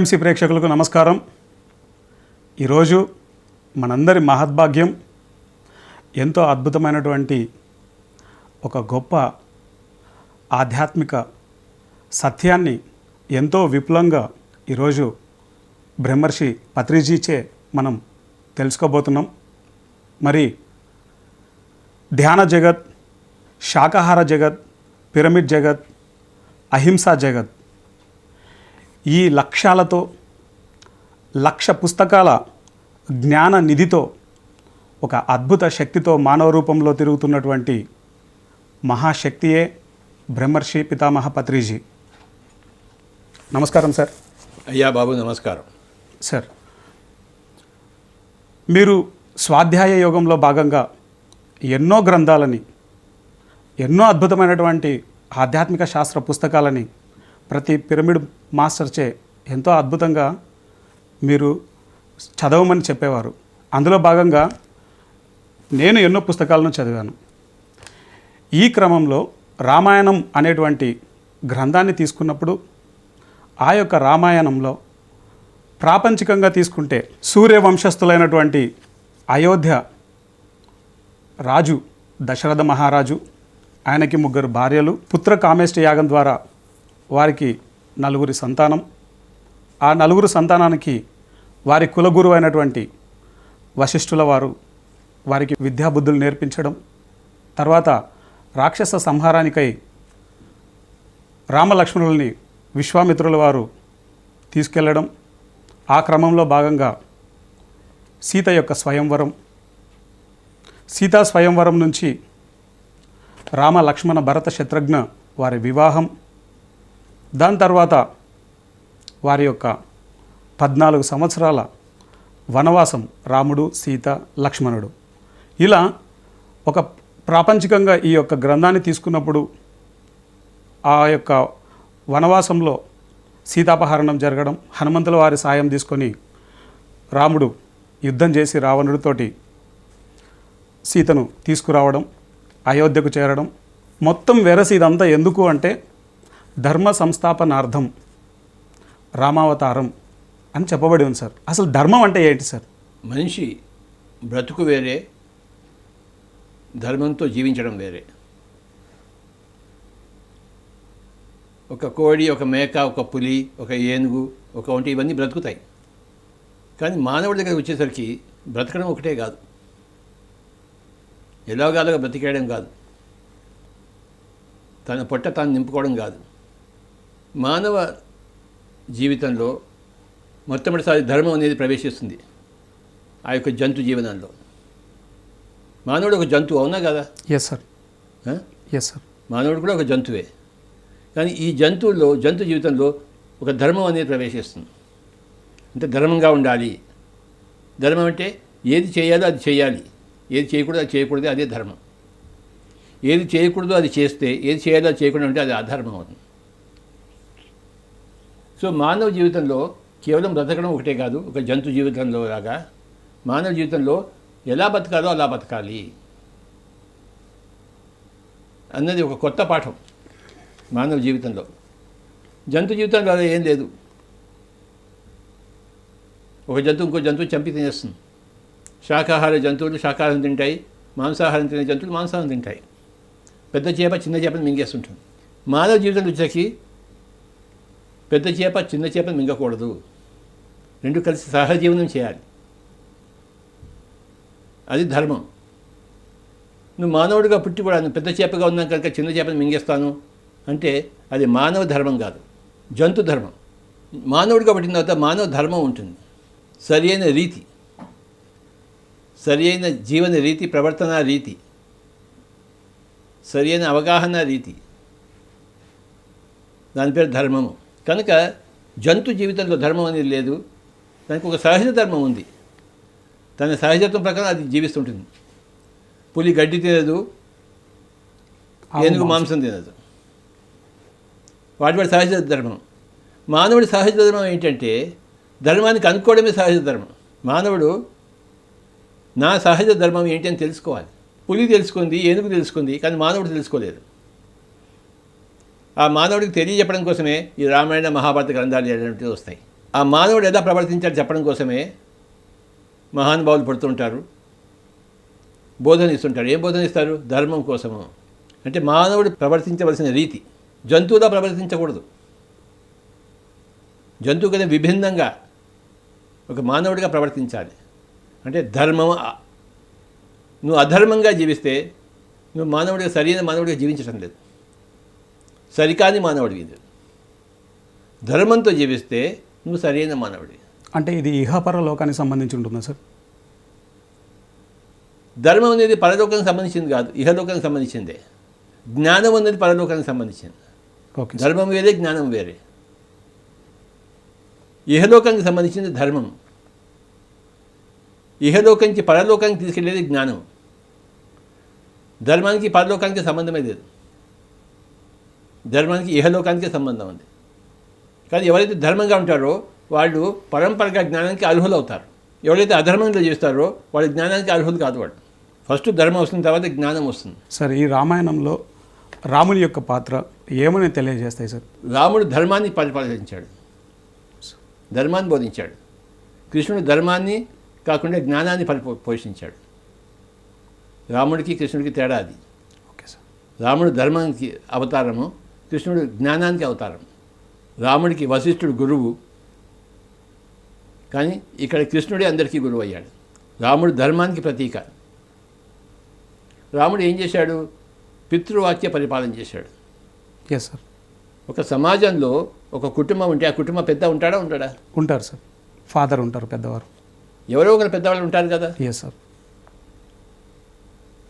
RMC ప్రేక్షకులకు నమస్కారం. ఈరోజు మనందరి మహద్భాగ్యం ఎంతో అద్భుతమైనటువంటి ఒక గొప్ప ఆధ్యాత్మిక సత్యాన్ని ఎంతో విపులంగా ఈరోజు బ్రహ్మర్షి పత్రిజీచే మనం తెలుసుకోబోతున్నాం. మరి ధ్యాన జగత్, శాకాహార జగత్, పిరమిడ్ జగత్, అహింసా జగత్, ఈ లక్ష్యాలతో 1,00,000 పుస్తకాల జ్ఞాన నిధితో ఒక అద్భుత శక్తితో మానవ రూపంలో తిరుగుతున్నటువంటి మహాశక్తియే బ్రహ్మర్షి పితామహ పత్రిజీ. నమస్కారం సార్. అయ్యా బాబు నమస్కారం సార్. మీరు స్వాధ్యాయ యోగంలో భాగంగా ఎన్నో గ్రంథాలని, ఎన్నో అద్భుతమైనటువంటి ఆధ్యాత్మిక శాస్త్ర పుస్తకాలని ప్రతి పిరమిడ్ మాస్టర్చే ఎంతో అద్భుతంగా మీరు చదవమని చెప్పేవారు. అందులో భాగంగా నేను ఎన్నో పుస్తకాలను చదివాను. ఈ క్రమంలో రామాయణం అనేటువంటి గ్రంథాన్ని తీసుకున్నప్పుడు ఆ యొక్క రామాయణంలో ప్రాపంచికంగా తీసుకుంటే సూర్యవంశస్థులైనటువంటి అయోధ్య రాజు దశరథ మహారాజు, ఆయనకి 3 భార్యలు, పుత్ర కామేష్టి యాగం ద్వారా వారికి 4 సంతానం. ఆ 4 సంతానానికి వారి కులగురువు అయినటువంటి వశిష్ఠుల వారు వారికి విద్యాబుద్ధులు నేర్పించడం, తర్వాత రాక్షస సంహారానికై రామలక్ష్మణుల్ని విశ్వామిత్రుల వారు తీసుకెళ్లడం, ఆ క్రమంలో భాగంగా సీత యొక్క స్వయంవరం, సీతా స్వయంవరం నుంచి రామ లక్ష్మణ భరత శత్రుఘ్న వారి వివాహం, దాని తర్వాత వారి యొక్క 14 సంవత్సరాల వనవాసం, రాముడు, సీత, లక్ష్మణుడు. ఇలా ఒక ప్రాపంచికంగా ఈ యొక్క గ్రంథాన్ని తీసుకున్నప్పుడు ఆ యొక్క వనవాసంలో సీతాపహరణం జరగడం, హనుమంతుల వారి సాయం తీసుకొని రాముడు యుద్ధం చేసి రావణుడితోటి సీతను తీసుకురావడం, అయోధ్యకు చేరడం, మొత్తం వెరసి ఇదంతా ఎందుకు అంటే ధర్మ సంస్థాపనార్థం రామావతారం అని చెప్పబడి ఉంది సార్. అసలు ధర్మం అంటే ఏంటి సార్? మనిషి బ్రతుకు వేరే, ధర్మంతో జీవించడం వేరే. ఒక కోడి, ఒక మేక, ఒక పులి, ఒక ఏనుగు, ఒక ఒంటి, ఇవన్నీ బ్రతుకుతాయి. కానీ మానవుడి దగ్గర వచ్చేసరికి బ్రతకడం ఒకటే కాదు, ఎలాగాలుగా బ్రతికేయడం కాదు, తన పొట్ట తాను నింపుకోవడం కాదు. మానవ జీవితంలో మొట్టమొదటిసారి ధర్మం అనేది ప్రవేశిస్తుంది ఆ యొక్క జంతు జీవనంలో. మానవుడు ఒక జంతువు, అవునా కదా? Yes sir. Yes sir. మానవుడు కూడా ఒక జంతువే. కానీ ఈ జంతువుల్లో, జంతు జీవితంలో ఒక ధర్మం అనేది ప్రవేశిస్తుంది. అంటే ధర్మంగా ఉండాలి. ధర్మం అంటే ఏది చేయాలో అది చేయాలి, ఏది చేయకూడదు అది చేయకూడదు, అదే ధర్మం. ఏది చేయకూడదో అది చేస్తే, ఏది చేయాలో అది చేయకుండా ఉంటే అది అధర్మం అవుతుంది. సో మానవ జీవితంలో కేవలం బ్రతకడం ఒకటే కాదు, ఒక జంతు జీవితంలో లాగా మానవ జీవితంలో ఎలా బతకాలో అలా బతకాలి అన్నది ఒక కొత్త పాఠం మానవ జీవితంలో. జంతు జీవితంలో అలా ఏం లేదు. ఒక జంతువు ఇంకో జంతువు చంపి తినేస్తుంది. శాకాహార జంతువులు శాకాహారం తింటాయి, మాంసాహారం తినే జంతువులు మాంసాహారం తింటాయి. పెద్ద చేప చిన్న చేపను మింగేస్తుంటుంది. మానవ జీవితంలో వచ్చేసి పెద్ద చేప చిన్న చేపను మింగకూడదు, రెండు కలిసి సహజీవనం చేయాలి. అది ధర్మం. నువ్వు మానవుడిగా పుట్టి కూడా పెద్ద చేపగా ఉన్నాం కనుక చిన్న చేపను మింగేస్తాను అంటే అది మానవ ధర్మం కాదు, జంతు ధర్మం. మానవుడిగా పుట్టిన తర్వాత మానవ ధర్మం ఉంటుంది. సరి అయిన రీతి, సరి అయిన జీవన రీతి, ప్రవర్తన రీతి, సరి అయిన అవగాహన రీతి, దాని పేరు ధర్మము. కనుక జంతు జీవితంలో ధర్మం అనేది లేదు, దానికి ఒక సహజ ధర్మం ఉంది. తన సహజత్వం ప్రకారం అది జీవిస్తుంటుంది. పులి గడ్డి తినదు, ఏనుగు మాంసం తినదు, వాటి సహజ ధర్మం. మానవుడి సహజ ధర్మం ఏంటంటే ధర్మానికి అనుకోవడమే సహజ ధర్మం. మానవుడు నా సహజ ధర్మం ఏంటి అని తెలుసుకోవాలి. పులి తెలుసుకుంది, ఏనుగు తెలుసుకుంది, కానీ మానవుడు తెలుసుకోలేదు. ఆ మానవుడికి తెలియజెప్పడం కోసమే ఈ రామాయణ మహాభారత గ్రంథాలు అనేటువంటివి వస్తాయి. ఆ మానవుడు ఎలా ప్రవర్తించాలి చెప్పడం కోసమే మహానుభావులు పడుతుంటారు, బోధన ఇస్తుంటారు. ఏం బోధన ఇస్తారు? ధర్మం కోసము. అంటే మానవుడు ప్రవర్తించవలసిన రీతి, జంతువులా ప్రవర్తించకూడదు. జంతువు కన్నా విభిన్నంగా ఒక మానవుడిగా ప్రవర్తించాలి. అంటే ధర్మం. నువ్వు అధర్మంగా జీవిస్తే నువ్వు మానవుడిగా సరైన మానవుడిగా జీవించడం లేదు, సరికాని మానవుడివి. ధర్మంతో జీవిస్తే నువ్వు సరైన మానవుడి. అంటే ఇది ఇహపర లోకానికి సంబంధించి ఉంటుందా సార్? ధర్మం అనేది పరలోకానికి సంబంధించింది కాదు, ఇహలోకానికి సంబంధించిందే. జ్ఞానం అనేది పరలోకానికి సంబంధించింది. ఓకే. ధర్మం వేరే, జ్ఞానం వేరే. ఇహలోకానికి సంబంధించింది ధర్మం, ఇహలోకం నుంచి పరలోకానికి తీసుకెళ్ళేది జ్ఞానం. ధర్మానికి పరలోకానికి సంబంధమే లేదు, ధర్మానికి ఇహలోకానికే సంబంధం ఉంది. కానీ ఎవరైతే ధర్మంగా ఉంటారో వాళ్ళు పరంపరగా జ్ఞానానికి అర్హులు అవుతారు. ఎవరైతే అధర్మంగా చేస్తారో వాళ్ళ జ్ఞానానికి అర్హులు కాదు. వాళ్ళు ఫస్ట్ ధర్మం వస్తుంది, తర్వాత జ్ఞానం వస్తుంది. సార్, ఈ రామాయణంలో రాముని యొక్క పాత్ర ఏమని తెలియజేస్తాయి సార్? రాముడు ధర్మాన్ని పరిపాలించాడు, ధర్మాన్ని బోధించాడు. కృష్ణుడు ధర్మాన్ని కాకుండా జ్ఞానాన్ని పోషించాడు. రాముడికి కృష్ణుడికి తేడా అది. Okay sir. రాముడు ధర్మానికి అవతారము, కృష్ణుడు జ్ఞానానికి అవతారం. రాముడికి వశిష్ఠుడు గురువు, కానీ ఇక్కడ కృష్ణుడే అందరికీ గురువు అయ్యాడు. రాముడు ధర్మానికి ప్రతీక. రాముడు ఏం చేశాడు? పితృవాక్య పరిపాలన చేశాడు. Yes sir. ఒక సమాజంలో ఒక కుటుంబం ఉంటే ఆ కుటుంబ పెద్ద ఉంటాడా ఉండడా? ఉంటారు సార్. ఫాదర్ ఉంటారు, పెద్దవారు. ఎవరో ఒకరు పెద్దవాళ్ళు ఉంటారు కదా. Yes sir.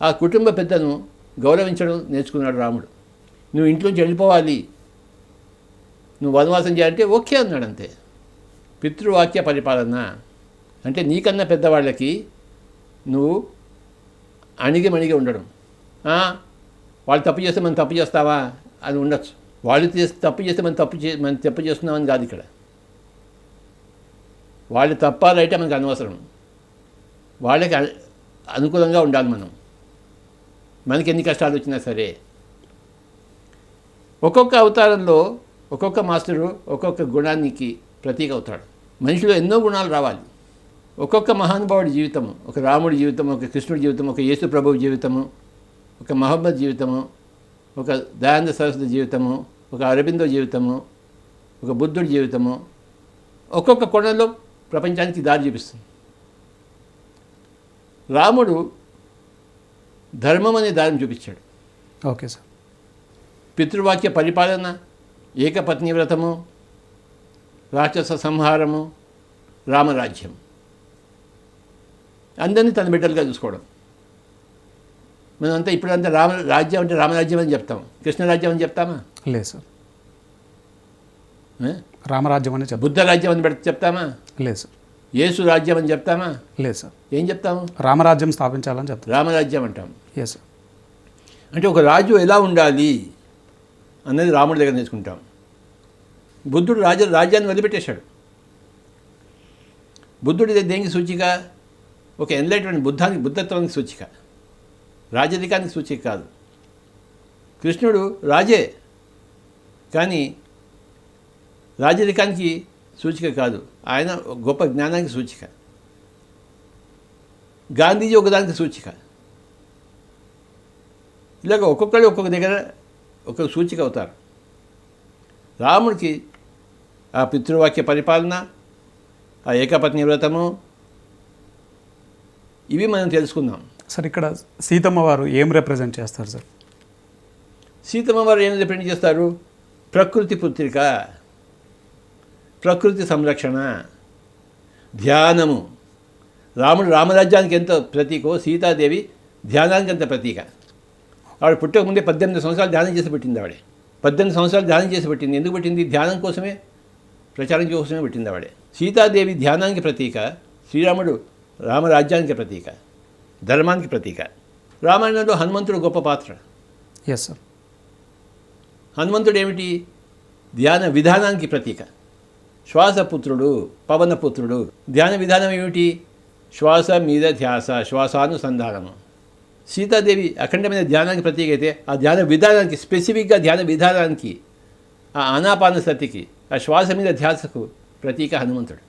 ఆ కుటుంబ పెద్దను గౌరవించడం నేర్చుకున్నాడు రాముడు. నువ్వు ఇంట్లోంచి వెళ్ళిపోవాలి, నువ్వు వనవాసం చేయాలంటే ఓకే అన్నాడు, అంతే. పితృవాక్య పరిపాలన అంటే నీకన్నా పెద్దవాళ్ళకి నువ్వు అణిగి ఉండడం. వాళ్ళు తప్పు చేస్తే మనం తప్పు చేస్తావా అని ఉండొచ్చు. వాళ్ళు తప్పు చేస్తే మనం తప్పు చేస్తున్నామని కాదు ఇక్కడ. వాళ్ళు తప్ప రైటే మనకు అనవసరం. వాళ్ళకి అనుకూలంగా ఉండాలి మనం, మనకి ఎన్ని కష్టాలు వచ్చినా సరే. ఒక్కొక్క అవతారంలో ఒక్కొక్క మాస్టరు ఒక్కొక్క గుణానికి ప్రతీక అవుతాడు. మనిషిలో ఎన్నో గుణాలు రావాలి. ఒక్కొక్క మహానుభావుడి జీవితము, ఒక రాముడి జీవితము, ఒక కృష్ణుడి జీవితము, ఒక యేసు ప్రభువు జీవితము, ఒక మహమ్మద్ జీవితము, ఒక దయానంద సరస్వతి జీవితము, ఒక అరబిందో జీవితము, ఒక బుద్ధుడి జీవితము ఒక్కొక్క కోణంలో ప్రపంచానికి దారి చూపిస్తుంది. రాముడు ధర్మం అనే దారిని చూపించాడు. Okay sir. పితృవాక్య పరిపాలన, ఏకపత్ని వ్రతము, రాక్షస సంహారము, రామరాజ్యం, అందరినీ తన బిడ్డలుగా చూసుకోవడం. మనంతా ఇప్పుడంతా రామరాజ్యం అంటే రామరాజ్యం అని చెప్తాం, కృష్ణరాజ్యం అని చెప్తామా? లేదు సార్. రామరాజ్యం అని చెప్తాం. బుద్ధ రాజ్యం అని చెప్తామా? లేదు సార్. యేసు రాజ్యం అని చెప్తామా? లేదు సార్. ఏం చెప్తాము? రామరాజ్యం స్థాపించాలని చెప్తాం. రామరాజ్యం అంటాం. Yes sir. అంటే ఒక రాజు ఎలా ఉండాలి అన్నది రాముడి దగ్గర నేర్చుకుంటాం. బుద్ధుడు రాజ్యాన్ని వదిలిపెట్టేశాడు. బుద్ధుడి దేనికి సూచిక? ఒక ఎన్లైట్మెంట్, బుద్ధత్వానికి సూచిక, రాజరికానికి సూచిక కాదు. కృష్ణుడు రాజే, కానీ రాజరికానికి సూచిక కాదు, ఆయన గొప్ప జ్ఞానానికి సూచిక. గాంధీజీ ఒకదానికి సూచిక. ఇలాగ ఒక్కొక్కరు ఒక్కొక్క దగ్గర ఒక్కొక్క సూచిక అవుతారు. రాముడికి ఆ పితృవాక్య పరిపాలన, ఆ ఏకపత్ని వ్రతము, ఇవి మనం తెలుసుకుందాం. సార్, ఇక్కడ సీతమ్మ వారు ఏం రిప్రజెంట్ చేస్తారు సార్? సీతమ్మ వారు ఏం రిప్రజెంట్ చేస్తారు? ప్రకృతి పుత్రిక, ప్రకృతి సంరక్షణ, ధ్యానము. రాముడు రామరాజ్యానికి ఎంత ప్రతీకో సీతాదేవి ధ్యానానికి ఎంత ప్రతీక. ఆవిడ పుట్టకముందే 18 సంవత్సరాలు ధ్యానం చేసి పెట్టింది. ఆవిడే 18 సంవత్సరాలు ధ్యానం చేసి పెట్టింది. ఎందుకు పెట్టింది? ధ్యానం కోసమే, ప్రచారం కోసమే పెట్టింది ఆవిడే. సీతాదేవి ధ్యానానికి ప్రతీక, శ్రీరాముడు రామరాజ్యానికి ప్రతీక, ధర్మానికి ప్రతీక. రామాయణంలో హనుమంతుడు గొప్ప పాత్ర. Yes sir. హనుమంతుడు ఏమిటి? ధ్యాన విధానానికి ప్రతీక. శ్వాసపుత్రుడు, పవనపుత్రుడు. ధ్యాన విధానం ఏమిటి? శ్వాస మీద ధ్యాస, శ్వాసానుసంధానము. సీతాదేవి అఖండమైన ధ్యానానికి ప్రతీక అయితే, ఆ ధ్యాన విధానానికి, స్పెసిఫిక్గా ధ్యాన విధానానికి, ఆ ఆనాపానసతికి, ఆ శ్వాస మీద ధ్యాసకు ప్రతీక హనుమంతుడు.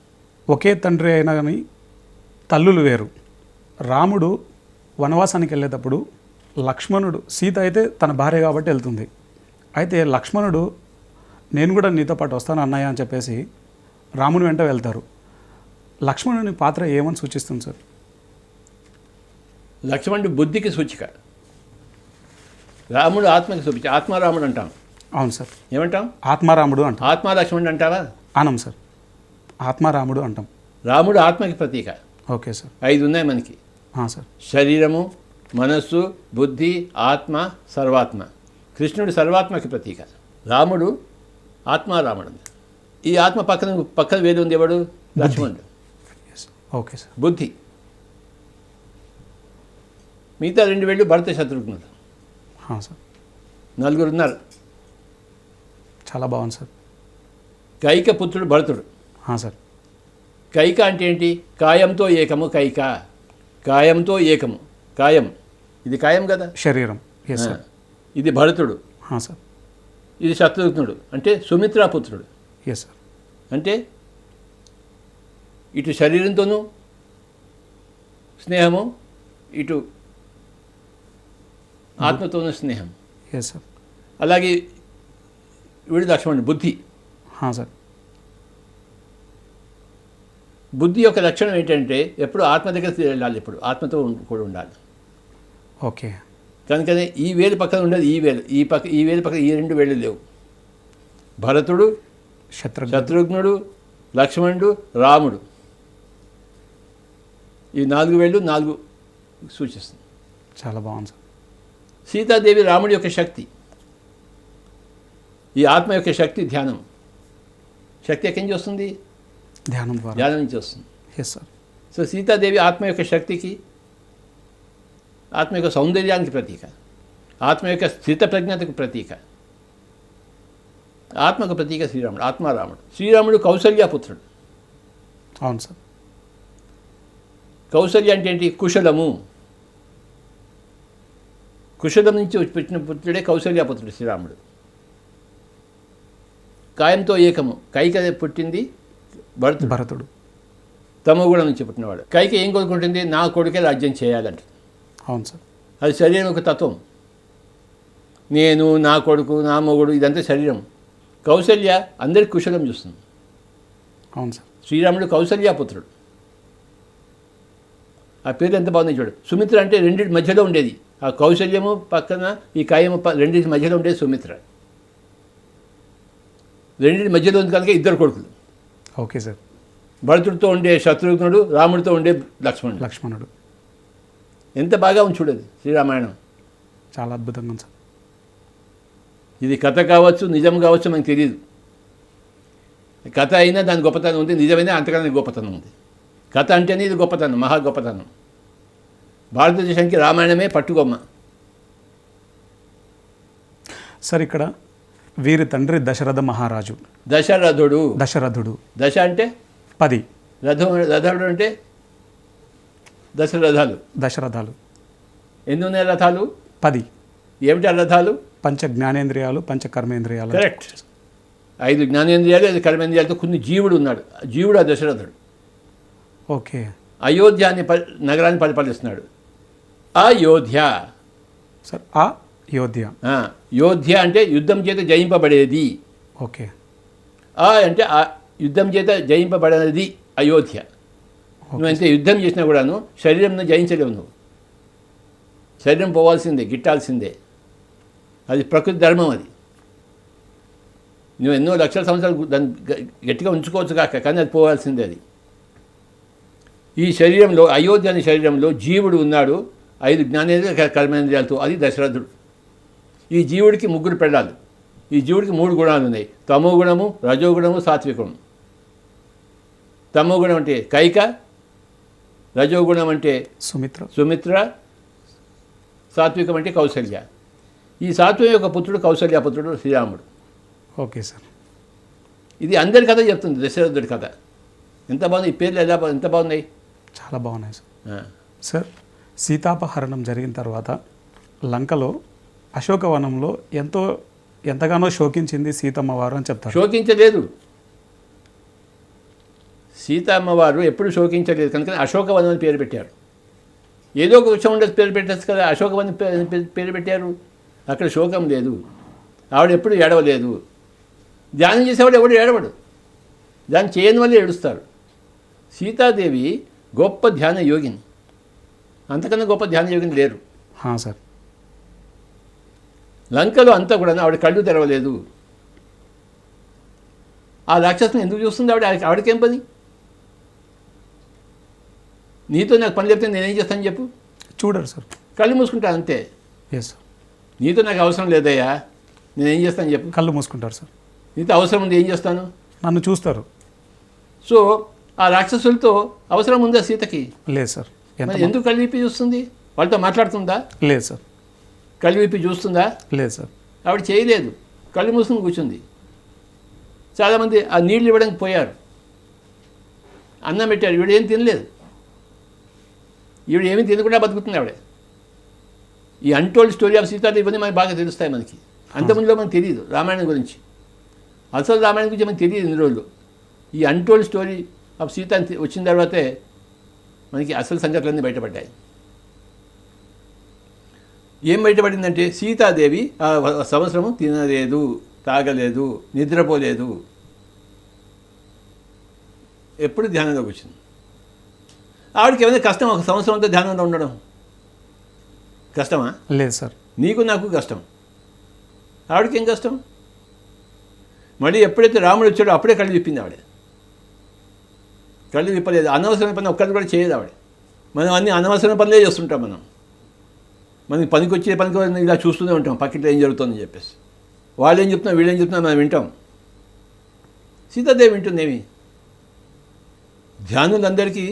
ఒకే తండ్రి అయినా కానీ తల్లులు వేరు. రాముడు వనవాసానికి వెళ్ళేటప్పుడు లక్ష్మణుడు, సీత అయితే తన భార్య కాబట్టి వెళ్తుంది. అయితే లక్ష్మణుడు నేను కూడా నీతో పాటు వస్తాను అన్నయ్య అని చెప్పేసి రాముని వెంట వెళ్తారు. లక్ష్మణుని పాత్ర ఏమని సూచిస్తుంది సార్? లక్ష్మణుడు బుద్ధికి సూచిక, రాముడు ఆత్మకి సూచించి ఆత్మారాముడు అంటాం. అవును సార్. ఏమంటాం? ఆత్మారాముడు అంటాం. ఆత్మలక్ష్మణుడు అంటావా? అనం సార్, ఆత్మారాముడు అంటాం. రాముడు ఆత్మకి ప్రతీక. Okay sir. 5 ఉన్నాయి మనకి. సార్. శరీరము, మనస్సు, బుద్ధి, ఆత్మ, సర్వాత్మ. కృష్ణుడు సర్వాత్మకి ప్రతీక. రాముడు ఆత్మారాముడు. ఈ ఆత్మ పక్కన వేరు ఉంది ఎవడు? లక్ష్మణుడు. Okay sir. బుద్ధి. మిగతా 2 వేళ్ళు భరత శత్రుఘ్నుడు. సార్. 4 ఉన్నారు. చాలా బాగుంది సార్. కైక పుత్రుడు భరతుడు. సార్. కైక అంటే ఏంటి? కాయంతో ఏకము కైక. కాయంతో ఏకము. కాయం, ఇది కాయం కదా, శరీరం. Yes sir. ఇది భరతుడు. సార్. ఇది శత్రుఘ్నుడు అంటే సుమిత్రా పుత్రుడు. Yes sir. అంటే ఇటు శరీరంతోనూ స్నేహము, ఇటు ఆత్మతోనూ స్నేహం. Yes sir. అలాగే వీడు లక్ష్మణుడు బుద్ధి. సార్. బుద్ధి యొక్క లక్షణం ఏంటంటే ఎప్పుడు ఆత్మ దగ్గర వెళ్ళాలి, ఎప్పుడు ఆత్మతో కూడా ఉండాలి. ఓకే. కనుకనే ఈ వేలు పక్కన ఉండదు, ఈ వేలు ఈ వేలు పక్కన ఈ 2 వేళ్ళు లేవు. భరతుడు, శత్రుఘ్నుడు, లక్ష్మణుడు, రాముడు, ఈ 4 వేళ్ళు 4 సూచిస్తుంది. చాలా బాగుంది సార్. సీతాదేవి రాముడి యొక్క శక్తి. ఈ ఆత్మ యొక్క శక్తి ధ్యానం. శక్తి ఎక్కడి నుంచి వస్తుంది? ధ్యానం ద్వారా. ధ్యానం నుంచి వస్తుంది. Yes sir. సో సీతాదేవి ఆత్మ యొక్క శక్తికి, ఆత్మ యొక్క సౌందర్యానికి ప్రతీక, ఆత్మ యొక్క స్థిత ప్రజ్ఞతకు ప్రతీక. ఆత్మకు ప్రతీక శ్రీరాముడు, ఆత్మారాముడు. శ్రీరాముడు కౌసల్యపుత్రుడు. అవును సార్. కౌసల్య అంటే ఏంటి? కుశలము. కుశలం నుంచి వచ్చిన పుత్రుడే కౌసల్యపుత్రుడు శ్రీరాముడు. కాయంతో ఏకము. కైక పుట్టింది భరతుడు. తమోగుణం నుంచి పుట్టినవాడు. కైక ఏం కోరుకుంటుంది? నా కొడుకే రాజ్యం చేయాలంట. అవును సార్. అది శరీరం ఒక తత్వం. నేను, నా కొడుకు, నా మొగుడు, ఇదంతా శరీరం. కౌసల్య అందరికి కుశలం చూస్తుంది. అవును సార్. శ్రీరాముడు కౌసల్యపుత్రుడు. ఆ పేరు ఎంత బాగుంది చూడు. సుమిత్ర అంటే 2 మధ్యలో ఉండేది. ఆ కౌశల్యము పక్కన ఈ కాయము 2 మధ్యలో ఉండేది సుమిత్ర. 2 మధ్యలో ఉంది కనుక 2 కొడుకులు. Okay sir. భరతుడితో ఉండే శత్రుఘ్నుడు, రాముడితో ఉండే లక్ష్మణుడు. ఎంత బాగా ఉంది చూడదు శ్రీరామాయణం. చాలా అద్భుతంగా ఉంది సార్. ఇది కథ కావచ్చు, నిజం కావచ్చు, మనకు తెలియదు. కథ అయినా దాని గొప్పతనం ఉంది, నిజమైనా అంతకన్నా గొప్పతనం ఉంది. కథ అంటేనే ఇది గొప్పతనం, మహా గొప్పతనం. భారతదేశానికి రామాయణమే పట్టుకొమ్మ. సార్, ఇక్కడ వీరి తండ్రి దశరథ మహారాజు. దశరథుడు. దశ అంటే 10. రథుడు అంటే దశరథాలు. ఎన్ని ఉన్నాయి రథాలు? 10. ఏమిటి ఆ రథాలు? పంచ జ్ఞానేంద్రియాలు, పంచ కర్మేంద్రియాలు. కరెక్ట్. 5 జ్ఞానేంద్రియాలు, 5 కర్మేంద్రియాలతో కొన్ని జీవుడు ఉన్నాడు. జీవుడు ఆ దశరథుడు. ఓకే. అయోధ్య అనే నగరాన్ని పరిపాలిస్తున్నాడు. అయోధ్య. సార్, అయోధ్య. యోధ్య అంటే యుద్ధం చేత జయింపబడేది. ఓకే. అంటే యుద్ధం చేత జయింపబడేది అయోధ్య. నువ్వు ఎంత యుద్ధం చేసినా కూడాను శరీరంను జయించలేవు. నువ్వు శరీరం పోవాల్సిందే, గిట్టాల్సిందే. అది ప్రకృతి ధర్మం. అది నువ్వు ఎన్నో లక్షల సంవత్సరాలు దాన్ని గట్టిగా ఉంచుకోవచ్చు కాక, కానీ అది పోవాల్సిందే. అది ఈ శరీరంలో, అయోధ్య అనే శరీరంలో జీవుడు ఉన్నాడు 5 జ్ఞానేంద్రియ కర్మేంద్రియాలతో. అది దశరథుడు. ఈ జీవుడికి 3 పెళ్ళాలు. ఈ జీవుడికి 3 గుణాలు ఉన్నాయి. తమో గుణము, రజోగుణము, సాత్వికము. తమో గుణం అంటే కైక, రజోగుణం అంటే సుమిత్ర, సాత్వికం అంటే కౌసల్య. ఈ సాత్విక యొక్క పుత్రుడు కౌసల్యపుత్రుడు శ్రీరాముడు. Okay sir. ఇది అందరి కథ చెప్తుంది, దశరథుడి కథ. ఎంత బాగుంది ఈ పేర్లు, ఎంత బాగున్నాయి. చాలా బాగున్నాయి సార్. సార్, సీతాపహరణం జరిగిన తర్వాత లంకలో అశోకవనంలో ఎంతగానో శోకించింది సీతమ్మ వారు అని చెప్తారు. శోకించలేదు. సీతమ్మవారు ఎప్పుడు శోకించలేదు కనుక అశోకవనం అని పేరు పెట్టారు. ఏదో ఒక వృక్షం ఉండేది పేరు పెట్టచ్చు కదా, అశోకవనం పేరు పెట్టారు. అక్కడ శోకం లేదు, ఆవిడ ఎప్పుడు ఏడవలేదు. ధ్యానం చేసేవాడు ఎవడు ఏడవడు, ధ్యానం చేయని వల్ల ఏడుస్తారు. సీతాదేవి గొప్ప ధ్యాన యోగిని, అంతకన్నా గొప్ప ధ్యాన యోగిని లేరు. సార్ లంకలో అంతా కూడా ఆవిడ కళ్ళు తెరవలేదు. ఆ రాక్షసుని ఎందుకు చూస్తుంది ఆవిడకేం పని? నీతో నాకు పని చెప్తే నేనేం చేస్తాను చెప్పు? చూడరు సార్, కళ్ళు మూసుకుంటాను అంతే. Yes sir. నీతో నాకు అవసరం లేదయ్యా, నేనేం చేస్తాను చెప్పు? కళ్ళు మూసుకుంటారు సార్. నీతో అవసరం ఉంది, ఏం చేస్తాను? నన్ను చూస్తారు. సో ఆ రాక్షసులతో అవసరం ఉందా సీతకి? లేదు సార్. మరి ఎందుకు కళ్ళు విప్పి చూస్తుంది? వాళ్ళతో మాట్లాడుతుందా? లేదు సార్. కళ్ళు విప్పి చూస్తుందా? లేదు సార్. ఆవిడ చేయలేదు, కళ్ళు మూసుకుని కూర్చుంది. చాలామంది ఆ నీళ్ళు ఇవ్వడానికి పోయారు, అన్నం పెట్టారు, ఈవిడ ఏం తినలేదు. ఈవిడ ఏమీ తినకుండా బతుకుతుంది ఆవిడ. ఈ అన్టోల్డ్ స్టోరీ ఆఫ్ సీతాదేవి ఇవన్నీ మనకి బాగా తెలుస్తాయి. మనకి అంతకుముందులో మనకు తెలియదు రామాయణం గురించి, అసలు రామాయణం గురించి మనకు తెలియదు ఇన్ని రోజులు. ఈ అన్టోల్డ్ స్టోరీ ఆఫ్ సీత వచ్చిన తర్వాతే మనకి అసలు సంగతులన్నీ బయటపడ్డాయి. ఏం బయటపడిందంటే సీతాదేవి ఆ సంవత్సరము తినలేదు, తాగలేదు, నిద్రపోలేదు, ఎప్పుడు ధ్యానంలోకి వచ్చింది. ఆవిడకి ఏమైనా కష్టం ఒక సంవత్సరం అంతా ధ్యానంలో ఉండడం? కష్టమా? లేదు సార్. నీకు నాకు కష్టం, ఆవిడకి ఏం కష్టం? మళ్ళీ ఎప్పుడైతే రాముడు వచ్చాడో అప్పుడే కళ్ళు విప్పింది ఆవిడ. కళ్ళు విప్పలేదు, అనవసరమైన పని ఒక్కటి కూడా చేయదు ఆవిడ. మనం అన్ని అనవసరమైన పనులే చేస్తుంటాం. మనకి పనికి ఇలా చూస్తూనే ఉంటాం, పక్కింట్లో ఏం జరుగుతుందని చెప్పేసి. వాళ్ళు ఏం చెప్తున్నా వీళ్ళు ఏం చెప్తున్నా మనం వింటాం. సీతాదేవి వింటుందేమి? ధ్యానులందరికీ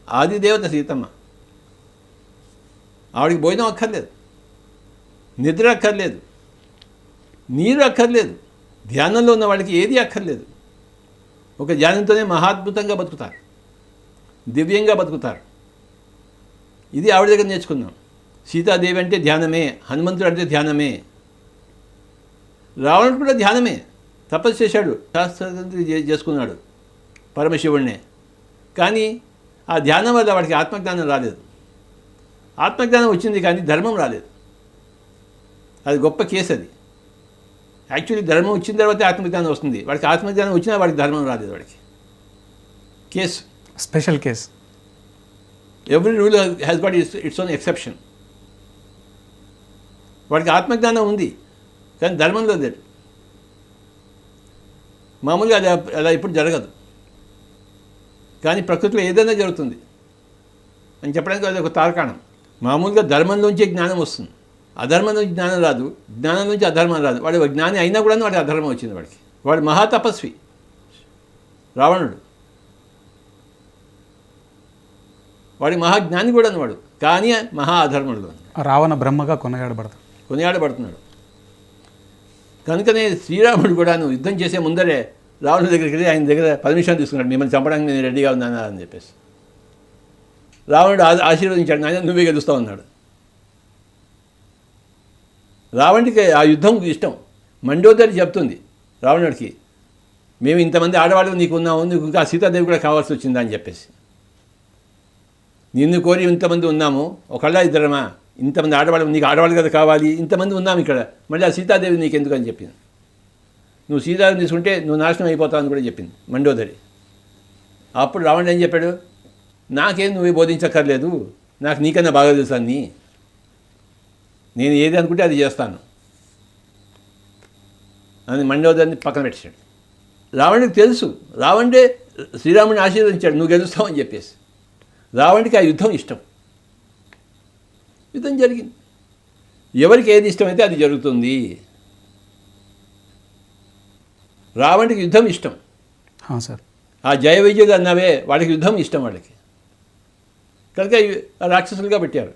ఆదిదేవత సీతమ్మ. ఆవిడికి భోజనం అక్కర్లేదు, నిద్ర అక్కర్లేదు, నీరు అక్కర్లేదు. ధ్యానంలో ఉన్న వాళ్ళకి ఏది అక్కర్లేదు. ఒక ధ్యానంతోనే మహాద్భుతంగా బతుకుతారు, దివ్యంగా బతుకుతారు. ఇది ఆవిడ దగ్గర నేర్చుకుందాం. సీతాదేవి అంటే ధ్యానమే, హనుమంతుడు అంటే ధ్యానమే, రావణుడు కూడా ధ్యానమే. తపస్సు చేశాడు, శాస్త్రతంత్రి చేసుకున్నాడు పరమశివుడినే. కానీ ఆ ధ్యానం వల్ల వాడికి ఆత్మజ్ఞానం రాలేదు. ఆత్మజ్ఞానం వచ్చింది కానీ ధర్మం రాలేదు. అది గొప్ప కేసు. అది యాక్చువల్లీ ధర్మం వచ్చిన తర్వాతే ఆత్మజ్ఞానం వస్తుంది. వాడికి ఆత్మజ్ఞానం వచ్చినా వాడికి ధర్మం రాలేదు. వాడికి case, special case. Every rule has got its own exception. వాడికి ఆత్మజ్ఞానం ఉంది కానీ ధర్మంలో లేదు. మామూలుగా అది అలా ఇప్పుడు జరగదు, కానీ ప్రకృతిలో ఏదైనా జరుగుతుంది అని చెప్పడానికి అది ఒక తార్కాణం. మామూలుగా ధర్మంలోంచి జ్ఞానం వస్తుంది, అధర్మం నుంచి జ్ఞానం రాదు, జ్ఞానం నుంచి అధర్మం రాదు. వాడు జ్ఞాని అయినా కూడా వాడికి అధర్మం వచ్చింది. వాడు మహాతపస్వి రావణుడు, వాడి మహాజ్ఞాని కూడా వాడు, కానీ మహా అధర్ముడు. రావణ బ్రహ్మగా కొనియాడబడుతున్నాడు. కనుకనే శ్రీరాముడు కూడాను యుద్ధం చేసే ముందరే రావణుడి దగ్గరికి వెళ్ళి ఆయన దగ్గర పర్మిషన్ తీసుకున్నాడు, మిమ్మల్ని చంపడానికి నేను రెడీగా ఉన్నానా అని చెప్పేసి. రావణుడు ఆశీర్వదించాడు, ఆయన నువ్వే గెలుస్తావు అన్నాడు. రావణుడికి ఆ యుద్ధం ఇష్టం. మండోదరి చెప్తుంది రావణుడికి, మేము ఇంతమంది ఆడవాళ్ళు నీకు ఉన్నాము, నీకు ఇంకా సీతాదేవి కూడా కావాల్సి వచ్చిందా అని చెప్పేసి. నిన్ను కోరి ఇంతమంది ఉన్నాము, ఒకళ్ళ ఇద్దరమా, ఇంతమంది ఆడవాళ్ళు, నీకు ఆడవాళ్ళు కదా కావాలి, ఇంతమంది ఉన్నాము ఇక్కడ, మళ్ళీ ఆ సీతాదేవి నీకు ఎందుకు అని చెప్పింది. నువ్వు సీతాదేవి తీసుకుంటే నువ్వు నాశనం అయిపోతావు అని కూడా చెప్పింది మండోదరి. అప్పుడు రావణుడు ఏం చెప్పాడు, నాకేం నువ్వే బోధించక్కర్లేదు, నాకు నీకన్నా బాగా తెలుసు అన్నీ, నేను ఏది అనుకుంటే అది చేస్తాను అని మండోదరిని పక్కన పెట్టాడు. రావణుడికి తెలుసు, రావణుడే శ్రీరాముడిని ఆశీర్వదించాడు నువ్వు గెలుస్తావు అని చెప్పేసి. రావణుడికి ఆ యుద్ధం ఇష్టం. యుద్ధం జరిగింది. ఎవరికి ఏది ఇష్టమైతే అది జరుగుతుంది. రావణుడికి యుద్ధం ఇష్టం. సార్, ఆ జయ విజయులు అన్నవే వాళ్ళకి యుద్ధం ఇష్టం. వాళ్ళకి కనుక రాక్షసులుగా పెట్టారు.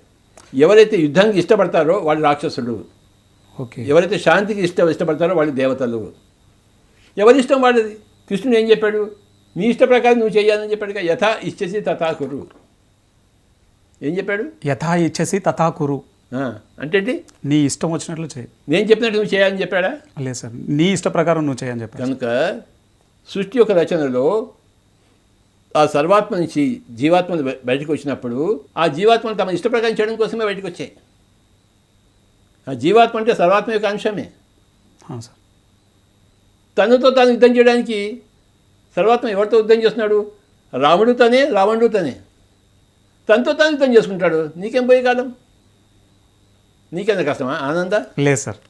ఎవరైతే యుద్ధానికి ఇష్టపడతారో వాళ్ళు రాక్షసులు, ఎవరైతే శాంతికి ఇష్టపడతారో వాళ్ళు దేవతలు. ఎవరి ఇష్టం వాళ్ళది. కృష్ణుడు ఏం చెప్పాడు, నీ ఇష్ట ప్రకారం నువ్వు చేయాలని చెప్పాడు. యథా ఇచ్చేసి తథా కురు. ఏం చెప్పాడు? యథా ఇచ్చేసి తథా కురు అంటే నీ ఇష్టం వచ్చినట్లు చేయి, నేను చెప్పినట్టు నువ్వు చేయాలని చెప్పాడా? లేదు సార్, నీ ఇష్ట ప్రకారం నువ్వు చేయని చెప్పాడు. కనుక సృష్టి యొక్క రచనలో ఆ సర్వాత్మ నుంచి జీవాత్మలు బయటకు వచ్చినప్పుడు ఆ జీవాత్మలు తమ ఇష్ట ప్రకారం చేయడం కోసమే బయటకు వచ్చాయి. ఆ జీవాత్మ అంటే సర్వాత్మ యొక్క అంశమే. సార్ తనతో తాను యుద్ధం చేయడానికి సర్వాత్మ ఎవరితో యుద్ధం చేస్తున్నాడు? రాముడితోనే, రావణుడితోనే. తనతో తాను యుద్ధం చేసుకుంటాడు. నీకేం పోయే కాలం? నీకేంత కష్టమా? ఆనంద లేదు సార్,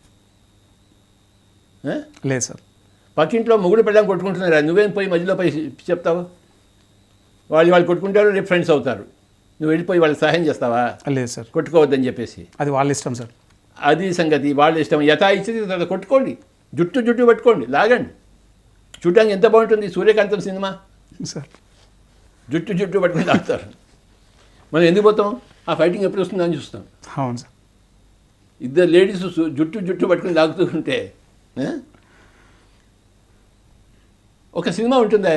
లేదు సార్. పక్కింట్లో మొగుడు పెళ్ళాం కొట్టుకుంటున్నారా, నువ్వేం పోయి మధ్యలో పోయి చెప్తావు? వాళ్ళు కొట్టుకుంటారు, రేపు ఫ్రెండ్స్ అవుతారు. నువ్వు వెళ్ళిపోయి వాళ్ళకి సహాయం చేస్తావా? లేదు సార్, కొట్టుకోవద్దని చెప్పేసి. అది వాళ్ళ ఇష్టం సార్. అది సంగతి, వాళ్ళ ఇష్టం. యథా ఇచ్చేది కొట్టుకోండి, జుట్టు పట్టుకోండి, లాగండి. చూడడానికి ఎంత బాగుంటుంది సూర్యకాంతం సినిమా. సార్ జుట్టు పట్టుకొని లాగుతారు. మనం ఎందుకు పోతాం? ఆ ఫైటింగ్ ఎప్పుడు వస్తుందో అని చూస్తాం. అవును సార్. ఇద్దరు లేడీస్ జుట్టు పట్టుకొని లాగుతూ ఉంటే ఒక సినిమా ఉంటుందా,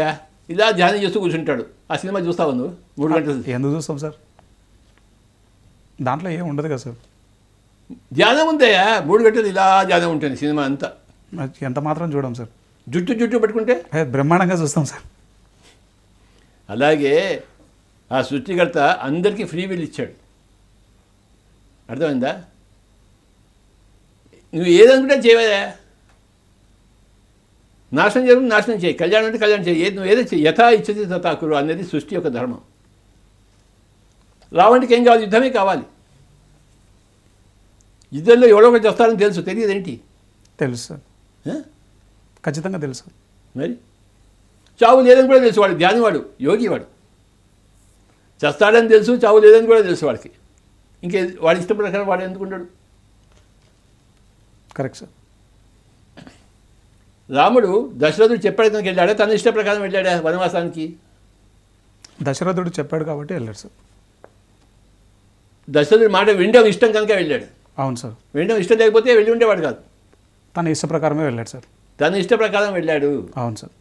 ఇలా ధ్యానం చేస్తూ కూర్చుంటాడు. ఆ సినిమా చూస్తావు నువ్వు 3 గంటలు? ఎందుకు చూస్తాం సార్, దాంట్లో ఏం ఉండదు కదా సార్. ధ్యానం ఉందయా, 3 గంటలు ఇలా ధ్యానం ఉంటుంది సినిమా అంతా. ఎంత మాత్రం చూడం సార్. జుట్టు పట్టుకుంటే బ్రహ్మాండంగా చూస్తాం సార్. అలాగే ఆ సృష్టికర్త అందరికీ ఫ్రీ విల్ ఇచ్చాడు. అర్థమైందా? నువ్వు ఏదనుకుంటే చేయవా. నాశనం చేయడం నాశనం చేయి, కళ్యాణం అంటే కళ్యాణం చేయి, నువ్వు ఏదో చేయి. యథా ఇచ్చతి తథా కురు అనేది సృష్టి యొక్క ధర్మం. రావణుడికి ఏం కావాలి? యుద్ధమే కావాలి. యుద్ధంలో ఎవరో ఒకటి వస్తారని తెలుసు, తెలియదేంటి? తెలుసు సార్, ఖచ్చితంగా తెలుసు. మరి చావు లేదని కూడా తెలుసు. వాడు ధ్యానం, వాడు యోగి, వాడు చస్తాడని తెలుసు, చావు లేదని కూడా తెలుసు వాడికి. ఇంకే వాడి ఇష్టం ప్రకారం వాడు ఎందుకుంటాడు? Correct sir. రాముడు దశరథుడు చెప్పాడు కనుక వెళ్ళాడా, తన ఇష్ట ప్రకారం వెళ్ళాడా వనవాసానికి? దశరథుడు చెప్పాడు కాబట్టి వెళ్ళాడు సార్. దశరథుడి మాట వినడం ఇష్టం కనుక వెళ్ళాడు. అవును సార్. వినడం ఇష్టం లేకపోతే వెళ్ళి ఉండేవాడు కాదు. తన ఇష్ట ప్రకారమే వెళ్ళాడు సార్. తన ఇష్ట ప్రకారం వెళ్ళాడు. అవును సార్.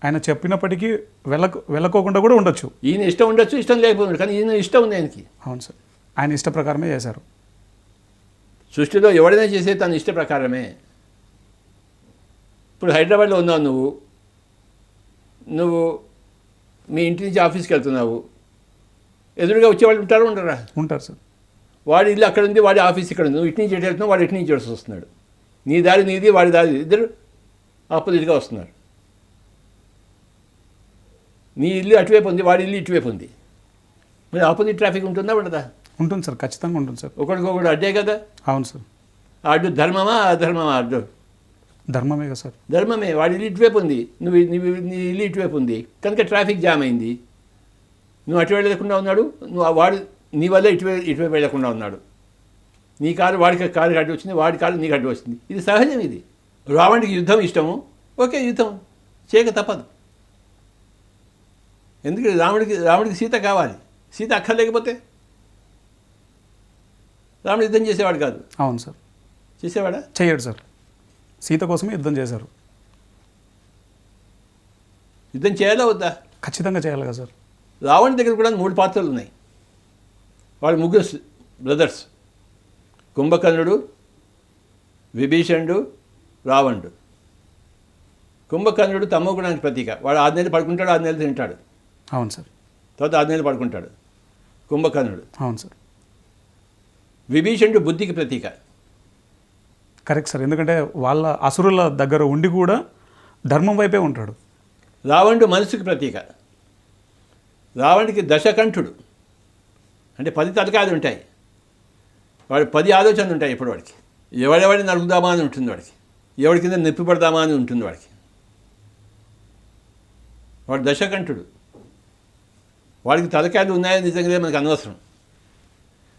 ఆయన చెప్పినప్పటికీ వెళ్ళకోకుండా కూడా ఉండొచ్చు. ఈయన ఇష్టం ఉండొచ్చు, ఇష్టం లేకపోతే, కానీ ఈయన ఇష్టం ఉంది ఆయనకి. అవును సార్, ఆయన ఇష్ట ప్రకారమే చేశారు. సృష్టిలో ఎవడైనా చేసేది తన ఇష్ట ప్రకారమే. ఇప్పుడు హైదరాబాద్లో ఉన్నావు నువ్వు మీ ఇంటి నుంచి ఆఫీస్కి వెళ్తున్నావు, ఎదురుగా వచ్చేవాళ్ళు ఉంటారు, ఉండరా? ఉంటారు సార్. వాడి ఇల్లు అక్కడ ఉంది, వాడి ఆఫీస్ ఇక్కడ ఉంది. నువ్వు ఇటు నుంచి ఎటు వెళ్తున్నావు, వాడు ఇటు నుంచి వస్తున్నాడు. నీ దారి నీది, వాడి దారి, ఇద్దరు ఆపోజిట్గా వస్తున్నారు. నీ ఇల్లు అటువైపు ఉంది, వాడి ఇల్లు ఇటువైపు ఉంది. మరి ఆపోజిట్ ట్రాఫిక్ ఉంటుందా, ఉండదా? ఉంటుంది సార్, ఖచ్చితంగా ఉంటుంది సార్. ఒకడికొకడు అడ్డే కదా. అవును సార్. ఆ అడ్డు ధర్మమా అధర్మమా? అడ్డు ధర్మమే కదా సార్. ధర్మమే. వాడి ఇల్లు ఇటువైపు ఉంది, నీ ఇల్లు ఇటువైపు ఉంది కనుక ట్రాఫిక్ జామ్ అయింది. నువ్వు అటు వెళ్ళకుండా ఉన్నాడు, వాడు నీ వల్ల ఇటువైపు వెళ్ళకుండా ఉన్నాడు. నీ కారు వాడికి కారు అడ్డు వచ్చింది, వాడి కారు నీకు అడ్డు వచ్చింది. ఇది సహజం. ఇది రావణుడికి యుద్ధం ఇష్టము, ఓకే యుద్ధం చేయక తప్పదు. ఎందుకంటే రాముడికి సీత కావాలి. సీత అక్కర్లేకపోతే రాముడు యుద్ధం చేసేవాడు కాదు. అవును సార్. చేసేవాడా? చేయడు సార్. సీత కోసమే యుద్ధం చేశారు. యుద్ధం చేయాలా వద్దా? ఖచ్చితంగా చేయాలి కదా సార్. రావణుడి దగ్గర కూడా 3 పాత్రలు ఉన్నాయి. వాళ్ళు 3 బ్రదర్స్: కుంభకర్ణుడు, విభీషణుడు, రావణుడు. కుంభకర్ణుడు తమో గుణానికి ప్రతీక. వాడు 6 నెలలు పడుకుంటాడు, 6 నెలలు తింటాడు. అవును సార్. తర్వాత 6 నెలలు పడుకుంటాడు కుంభకర్ణుడు. అవును సార్. విభీషణుడు బుద్ధికి ప్రతీక. Correct sir. ఎందుకంటే వాళ్ళ అసురుల దగ్గర ఉండి కూడా ధర్మం వైపే ఉంటాడు. రావణుడు మనసుకి ప్రతీక. రావణుడికి దశకంఠుడు, అంటే 10 తలకాయలు ఉంటాయి. వాడు 10 ఆలోచనలు ఉంటాయి. ఇప్పుడు వాడికి ఎవడెవడిని నరుకుదామా అని ఉంటుంది, వాడికి ఎవరి కింద నొప్పి పడదామా అని ఉంటుంది వాడికి. వాడు దశకంఠుడు. వాడికి తలకాయలు ఉన్నాయని నిజంగా మనకు అనవసరం.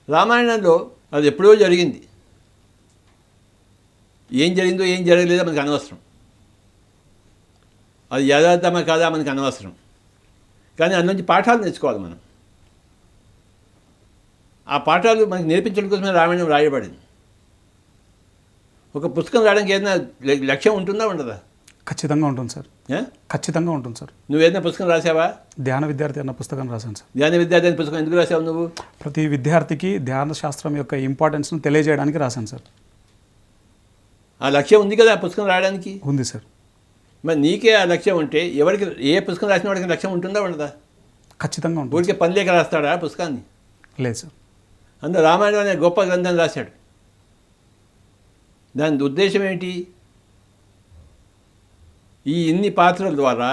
రామాయణంలో అది ఎప్పుడో జరిగింది. ఏం జరిగిందో ఏం జరగలేదో మనకు అనవసరం. అది యథార్థమా కాదా మనకు అనవసరం. కానీ అందులోంచి పాఠాలు నేర్చుకోవాలి మనం. ఆ పాఠాలు మనకి నేర్పించడం కోసమే రామాయణం రాయబడింది. ఒక పుస్తకం రాయడానికి ఏదైనా లక్ష్యం ఉంటుందా, ఉండదా? ఖచ్చితంగా ఉంటుంది సార్. ఖచ్చితంగా ఉంటుంది సార్. నువ్వు ఏదైనా పుస్తకం రాసావా? ధ్యాన విద్యార్థి అన్న పుస్తకం రాశాను సార్. ధ్యాన విద్యార్థి అనే పుస్తకం ఎందుకు రాసావు నువ్వు? ప్రతి విద్యార్థికి ధ్యాన శాస్త్రం యొక్క ఇంపార్టెన్స్ను తెలియజేయడానికి రాశాను సార్. ఆ లక్ష్యం ఉంది కదా ఆ పుస్తకం రాయడానికి? ఉంది సార్. మరి నీకే ఆ లక్ష్యం ఉంటే ఎవరికి ఏ పుస్తకం రాసిన వాడికి లక్ష్యం ఉంటుందా ఉండదా? ఖచ్చితంగా ఉంటుంది. ఊరికే పని లేక రాస్తాడా ఆ పుస్తకాన్ని? లేదు సార్. అందులో రామాయణం అనే గొప్ప గ్రంథం రాశాడు. దాని ఉద్దేశం ఏంటి? ఈ ఇన్ని పాత్రల ద్వారా,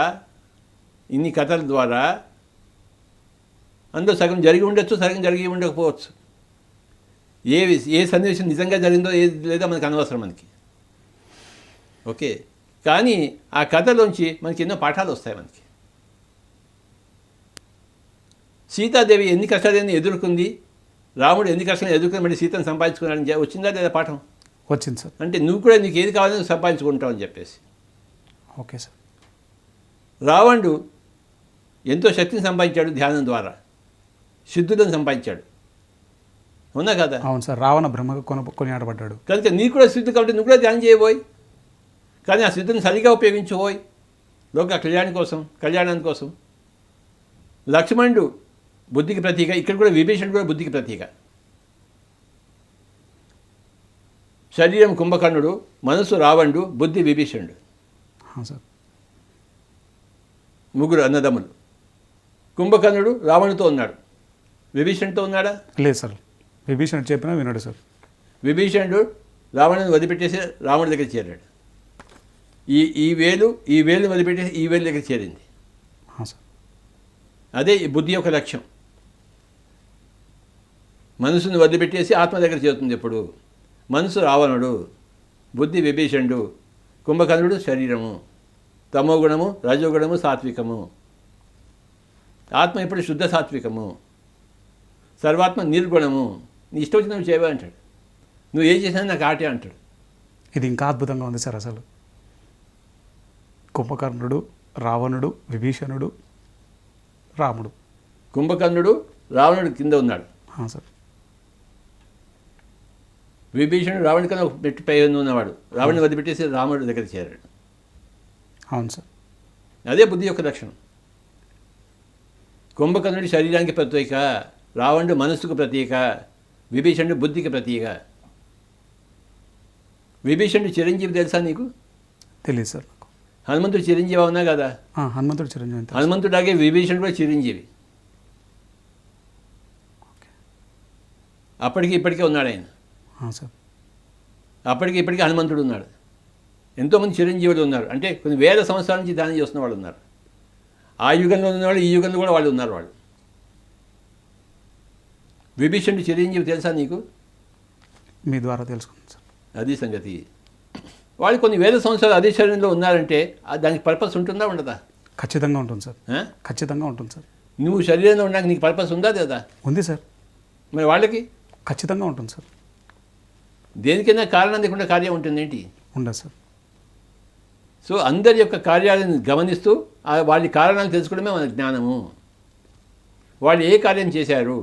ఇన్ని కథల ద్వారా అందులో సగం జరిగి ఉండొచ్చు, సగం జరిగి ఉండకపోవచ్చు. ఏ సన్నివేశం నిజంగా జరిగిందో ఏది లేదో మనకు అనవసరం మనకి. ఓకే, కానీ ఆ కథలోంచి మనకి ఎన్నో పాఠాలు వస్తాయి మనకి. సీతాదేవి ఎన్ని కష్టాలను ఎదుర్కొంది, రాముడు ఎన్ని కష్టాలను ఎదుర్కొని మళ్ళీ సీతను సంపాదించుకున్నాడని వచ్చిందా లేదా పాఠం? వచ్చింది సార్. అంటే నువ్వు కూడా నీకు ఏది కావాలని సంపాదించుకుంటావు అని చెప్పేసి. Okay sir. రావణుడు ఎంతో శక్తిని సంపాదించాడు ధ్యానం ద్వారా, సిద్ధులను సంపాదించాడు. అవునా కదా? అవును సార్. రావణ బ్రహ్మగా కొనియాడబడ్డాడు. కనుక నీకు కూడా సిద్ధు కాబట్టి నువ్వు కూడా ధ్యానం చేయబోయి, కానీ ఆ సిద్ధుని సరిగా ఉపయోగించుకోయి లోక కళ్యాణాని కోసం. లక్ష్మణుడు బుద్ధికి ప్రతీక, ఇక్కడ కూడా విభీషణుడు కూడా బుద్ధికి ప్రతీక. శరీరం కుంభకర్ణుడు, మనసు రావణుడు, బుద్ధి విభీషణుడు. సార్. ముగ్గురు అన్నదమ్ములు. కుంభకర్ణుడు రావణుతో ఉన్నాడు, విభీషణుడితో ఉన్నాడా? లేదు సార్. విభీషణుడు చెప్పినా వినడు సార్. విభీషణుడు రావణుని వదిలిపెట్టేసి రాముడి దగ్గర చేరాడు. ఈ వేలు వదిలిపెట్టేసి ఈ వేలు దగ్గర చేరింది. సార్. అదే ఈ బుద్ధి యొక్క లక్ష్యం. మనసును వదిలిపెట్టేసి ఆత్మ దగ్గర చేరుతుంది. ఎప్పుడు మనసు రావణుడు, బుద్ధి విభీషణుడు, కుంభకర్ణుడు శరీరము, తమోగుణము, రజోగుణము, సాత్వికము. ఆత్మ ఎప్పుడు శుద్ధ సాత్వికము, సర్వాత్మ నిర్గుణము. నీ ఇష్టం వచ్చిన నువ్వు చేయవా అంటాడు. నువ్వు ఏం చేసినా నాకు ఆటే అంటాడు. ఇది ఇంకా అద్భుతంగా ఉంది సార్. అసలు కుంభకర్ణుడు, రావణుడు, విభీషణుడు, రాముడు. కుంభకర్ణుడు రావణుడు కింద ఉన్నాడు. సార్. విభీషణుడు రావణుడి కన్నా ఒక మెట్టు పై ఉన్నవాడు. రావణుని వదిలిపెట్టేసి రాముడి దగ్గర చేరాడు. అవును సార్. అదే బుద్ధి యొక్క లక్షణం. కుంభకర్ణుడి శరీరానికి ప్రతీక, రావణుడు మనస్సుకు ప్రతీక, విభీషణుడు బుద్ధికి ప్రతీక. విభీషణుడు చిరంజీవి తెలుసా నీకు? తెలియదు సార్. హనుమంతుడు చిరంజీవి అవునా కదా? హనుమంతుడు చిరంజీవి. హనుమంతుడాగే విభీషణుడు కూడా చిరంజీవి. అప్పటికి ఇప్పటికే ఉన్నాడు ఆయన. సార్. అప్పటికి ఇప్పటికీ హనుమంతుడు ఉన్నాడు. ఎంతోమంది చిరంజీవులు ఉన్నారు. అంటే కొన్ని వేల సంవత్సరాల నుంచి దానం చేస్తున్న వాళ్ళు ఉన్నారు. ఆ యుగంలో ఉన్నవాళ్ళు, ఈ యుగంలో కూడా వాళ్ళు ఉన్నారు. వాళ్ళు విభీషణుడు చిరంజీవి తెలుసా నీకు? మీ ద్వారా తెలుసుకున్నాను సార్. అది సంగతి. వాళ్ళు కొన్ని వేల సంవత్సరాలు అదే శరీరంలో ఉన్నారంటే దానికి పర్పస్ ఉంటుందా ఉండదా? ఖచ్చితంగా ఉంటుంది సార్. ఖచ్చితంగా ఉంటుంది సార్. నువ్వు శరీరంలో ఉండడానికి నీకు పర్పస్ ఉందా లేదా? ఉంది సార్. మరి వాళ్ళకి ఖచ్చితంగా ఉంటుంది సార్. దేనికైనా కారణం లేకుండా కార్యం ఉంటుంది ఏంటి? ఉండదు సార్. సో అందరి యొక్క కార్యాలను గమనిస్తూ వాళ్ళ కారణాలు తెలుసుకోవడమే మన జ్ఞానము. వాళ్ళు ఏ కార్యం చేశారు,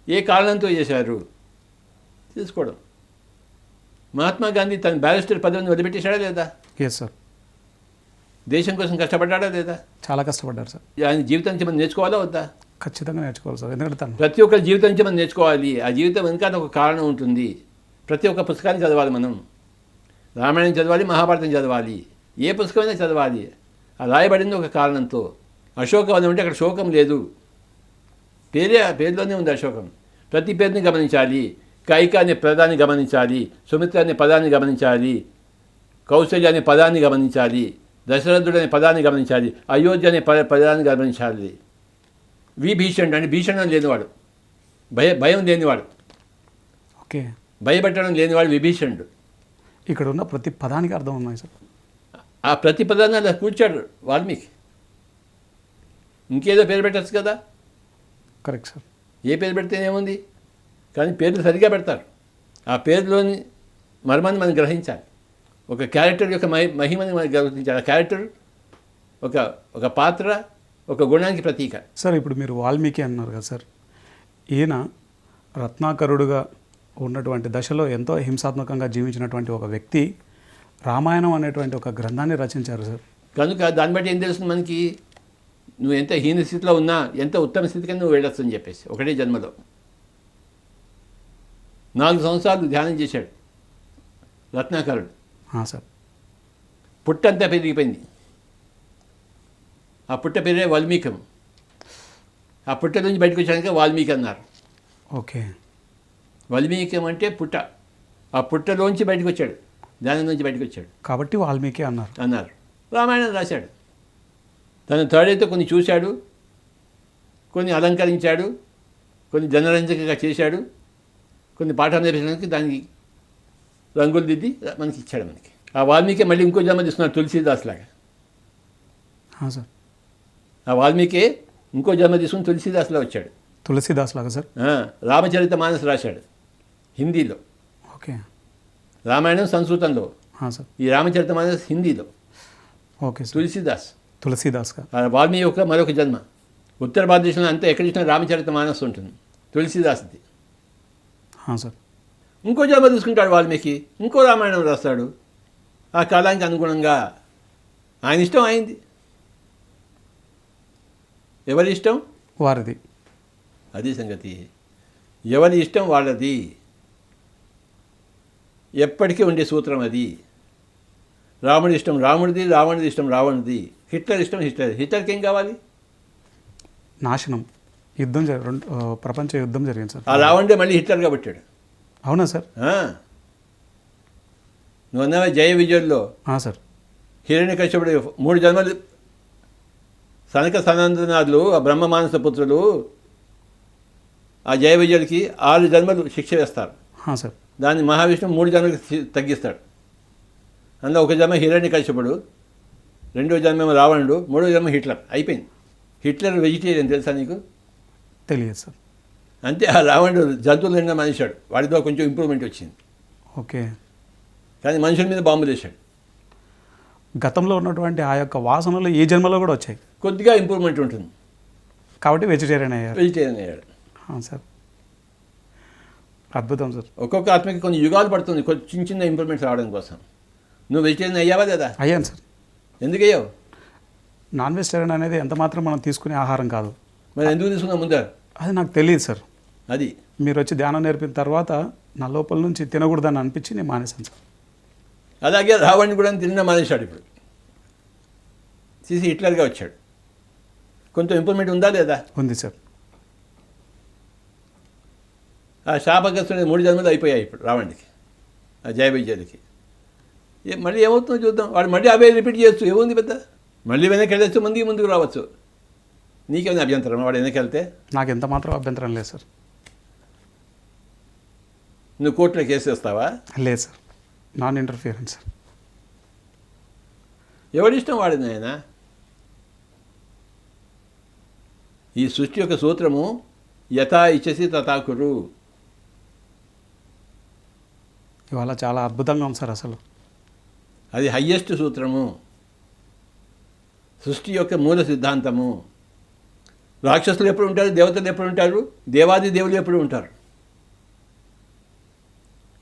ఏ కారణంతో చేశారు తెలుసుకోవడం. మహాత్మా గాంధీ తన బ్యారిస్టర్ పదవిని వదిలిపెట్టేశాడా లేదా? Yes sir. దేశం కోసం కష్టపడ్డాడా లేదా? చాలా కష్టపడ్డారు సార్. ఆయన జీవితం నుంచి మనం నేర్చుకోవాలా వద్దా? ఖచ్చితంగా నేర్చుకోవాలి సార్. ఎందుకంటే ప్రతి ఒక్కరి జీవితం నుంచి మనం నేర్చుకోవాలి. ఆ జీవితం వెనకాల ఒక కారణం ఉంటుంది. ప్రతి ఒక్క పుస్తకాన్ని చదవాలి. మనం రామాయణం చదవాలి, మహాభారతం చదవాలి, ఏ పుస్తకమైనా చదవాలి. ఆ రాయబడింది ఒక కారణంతో. అశోకవనం అంటే అక్కడ శోకం లేదు, పేరులోనే ఉంది అశోకం. ప్రతి పేరుని గమనించాలి. కైక అనే పదాన్ని గమనించాలి, సుమిత్ర అనే పదాన్ని గమనించాలి, కౌశల్య అనే పదాన్ని గమనించాలి, దశరథుడు అనే పదాన్ని గమనించాలి, అయోధ్య అనే పదాన్ని గమనించాలి. విభీషణుడు అంటే భీషణం లేనివాడు, భయం లేనివాడు, ఓకే, భయపెట్టడం లేనివాడు విభీషణుడు. ఇక్కడ ఉన్న ప్రతి పదానికి అర్థం ఉన్నాయి సార్. ఆ ప్రతి పదాన్ని అలా కూర్చాడు వాల్మీకి. ఇంకేదో పేరు పెట్టచ్చు కదా. Correct sir. ఏ పేరు పెడితేనేముంది, కానీ పేర్లు సరిగా పెడతారు. ఆ పేరులోని మర్మాన్ని మనం గ్రహించాలి. ఒక క్యారెక్టర్ యొక్క మహిమని మనం గ్రహించాలి. ఆ క్యారెక్టర్ ఒక పాత్ర, ఒక గుణానికి ప్రతీక. సార్ ఇప్పుడు మీరు వాల్మీకి అన్నారు కదా సార్, ఈయన రత్నాకరుడుగా ఉన్నటువంటి దశలో ఎంతో హింసాత్మకంగా జీవించినటువంటి ఒక వ్యక్తి రామాయణం అనేటువంటి ఒక గ్రంథాన్ని రచించారు సార్. కనుక దాన్ని బట్టి ఏం తెలుస్తుంది మనకి, నువ్వు ఎంత హీన స్థితిలో ఉన్నా ఎంత ఉత్తమ స్థితికి నువ్వు వెళ్ళొచ్చు అని చెప్పేసి. ఒకటే జన్మలో 4 సంవత్సరాలు ధ్యానం చేశాడు రత్నాకరుడు. సార్. పుట్టంతా పెరిగిపోయింది. ఆ పుట్ట పేరే వాల్మీకం. ఆ పుట్ట నుంచి బయటకు వచ్చాక వాల్మీకి అన్నారు. ఓకే. వాల్మీకం అంటే పుట్ట. ఆ పుట్టలోంచి బయటకు వచ్చాడు, దాని నుంచి బయటకు వచ్చాడు కాబట్టి వాల్మీకి అన్నారు. రామాయణం రాశాడు. తన తాడైతే కొన్ని చూశాడు, కొన్ని అలంకరించాడు, కొన్ని జనరంజకంగా చేశాడు, కొన్ని పాఠాలు నేర్పించడానికి దానికి రంగులు దిద్ది మనకి ఇచ్చాడు. మనకి ఆ వాల్మీకి మళ్ళీ ఇంకో జన్మ తీసుకున్నాడు, తులసీదాస్ లాగా. సార్ ఆ వాల్మీకి ఇంకో జన్మ తీసుకుని తులసీదాస్లో వచ్చాడు. తులసీదాస్ లాగా సార్. రామచరిత మానస్ రాశాడు హిందీలో. ఓకే. రామాయణం సంస్కృతంలో, సార్ ఈ రామచరిత మానస్ హిందీలో. Okay sir. తులసీదాస్గా. వాల్మీకి యొక్క మరొక జన్మ. ఉత్తర భారతదేశంలో అంతా ఎక్కడ చూసినా రామచరిత మానస్ ఉంటుంది, తులసీదాస్ది. సార్. ఇంకో జన్మ తీసుకుంటాడు వాల్మీకి, ఇంకో రామాయణం రాస్తాడు. ఆ కాలానికి అనుగుణంగా ఆయన ఇష్టం అయింది. ఎవరి ఇష్టం వారిది. అది సంగతి. ఎవరి ఇష్టం వాళ్ళది. ఎప్పటికీ ఉండే సూత్రం అది. రాముడి ఇష్టం రాముడిది, రావణుడి ఇష్టం రావణుడిది, హిట్లర్ ఇష్టం హిట్లర్కి ఏం కావాలి? నాశనం. యుద్ధం ప్రపంచ యుద్ధం జరిగింది సార్. ఆ రావణుడే మళ్ళీ హిట్లర్గా పెట్టాడు. అవునా సార్? నువ్వు అన్నావా జయ విజయుల్లో సార్, హిరణ్యకశ్యపుడు 3 జన్మలు, సనక సనందనాథులు ఆ బ్రహ్మ మానస పుత్రులు ఆ జయ విజయుడికి 6 జన్మలు శిక్ష వేస్తారు. సార్. దాన్ని మహావిష్ణువు 3 జన్మలకు తగ్గిస్తాడు. అందులో ఒక జన్మ హిరణ్యకశ్యపుడు, 2వ జన్మ రావణుడు, 3వ జన్మ హిట్లర్. అయిపోయింది. హిట్లర్ వెజిటేరియన్ తెలుసా నీకు? తెలియదు సార్. అంతే. ఆ రావణుడు జంతువులు నిండా మనిషాడు, వాడితో కొంచెం ఇంప్రూవ్మెంట్ వచ్చింది. ఓకే. కానీ మనుషుల మీద బాంబులు వేశాడు. గతంలో ఉన్నటువంటి ఆ యొక్క వాసనలు ఈ జన్మలో కూడా వచ్చాయి. కొద్దిగా ఇంప్రూవ్మెంట్ ఉంటుంది కాబట్టి వెజిటేరియన్ అయ్యారు. వెజిటేరియన్ అయ్యాడు. సార్, అద్భుతం సార్. ఒక్కొక్క ఆత్మకి కొన్ని యుగాలు పడుతుంది చిన్న చిన్న ఇంప్రూవ్మెంట్స్ రావడం కోసం. నువ్వు వెజిటేరియన్ అయ్యావా లేదా? అయ్యాను సార్. ఎందుకు అయ్యావు? నాన్ వెజిటేరియన్ అనేది ఎంత మాత్రం మనం తీసుకునే ఆహారం కాదు. మరి ఎందుకు తీసుకున్నావు ముందర? అది నాకు తెలియదు సార్. అది మీరు వచ్చి ధ్యానం నేర్పిన తర్వాత నా లోపల నుంచి తినకూడదని అనిపించి నేను మానేశాను సార్. అలాగే రావణ్ కూడా తిన్న మానేశాడు. ఇప్పుడు తీసి హిట్లర్గా వచ్చాడు. కొంచెం ఇంప్రూవ్మెంట్ ఉందా లేదా? ఉంది సార్. ఆ శాపగ్రస్తుడు 3 జన్మలు అయిపోయాయి ఇప్పుడు రావణ్కి, ఆ జయ విజయుడికి. మళ్ళీ ఏమవుతుందో చూద్దాం. వాడు మళ్ళీ అవే రిపీట్ చేయొచ్చు, ఏముంది పెద్ద. మళ్ళీ వెనక్కి వెళ్ళచ్చు, ముందుకు రావచ్చు. నీకేమైనా అభ్యంతరం వాడు వెనక్కి వెళ్తే? నాకు ఎంత మాత్రం అభ్యంతరం లేదు సార్. నువ్వు కోర్టులో కేసు వేస్తావా? లేదు సార్, నాన్ ఇంటర్ఫియరెన్స్ సార్. ఎవరిష్టం వాడింది ఆయన. ఈ సృష్టి యొక్క సూత్రము యథా ఇచ్చసి తథా కురు. ఇవాళ చాలా అద్భుతంగా ఉంది సార్. అసలు అది హయ్యెస్ట్ సూత్రము, సృష్టి యొక్క మూల సిద్ధాంతము. రాక్షసులు ఎప్పుడు ఉంటారు, దేవతలు ఎప్పుడు ఉంటారు, దేవాది దేవులు ఎప్పుడు ఉంటారు.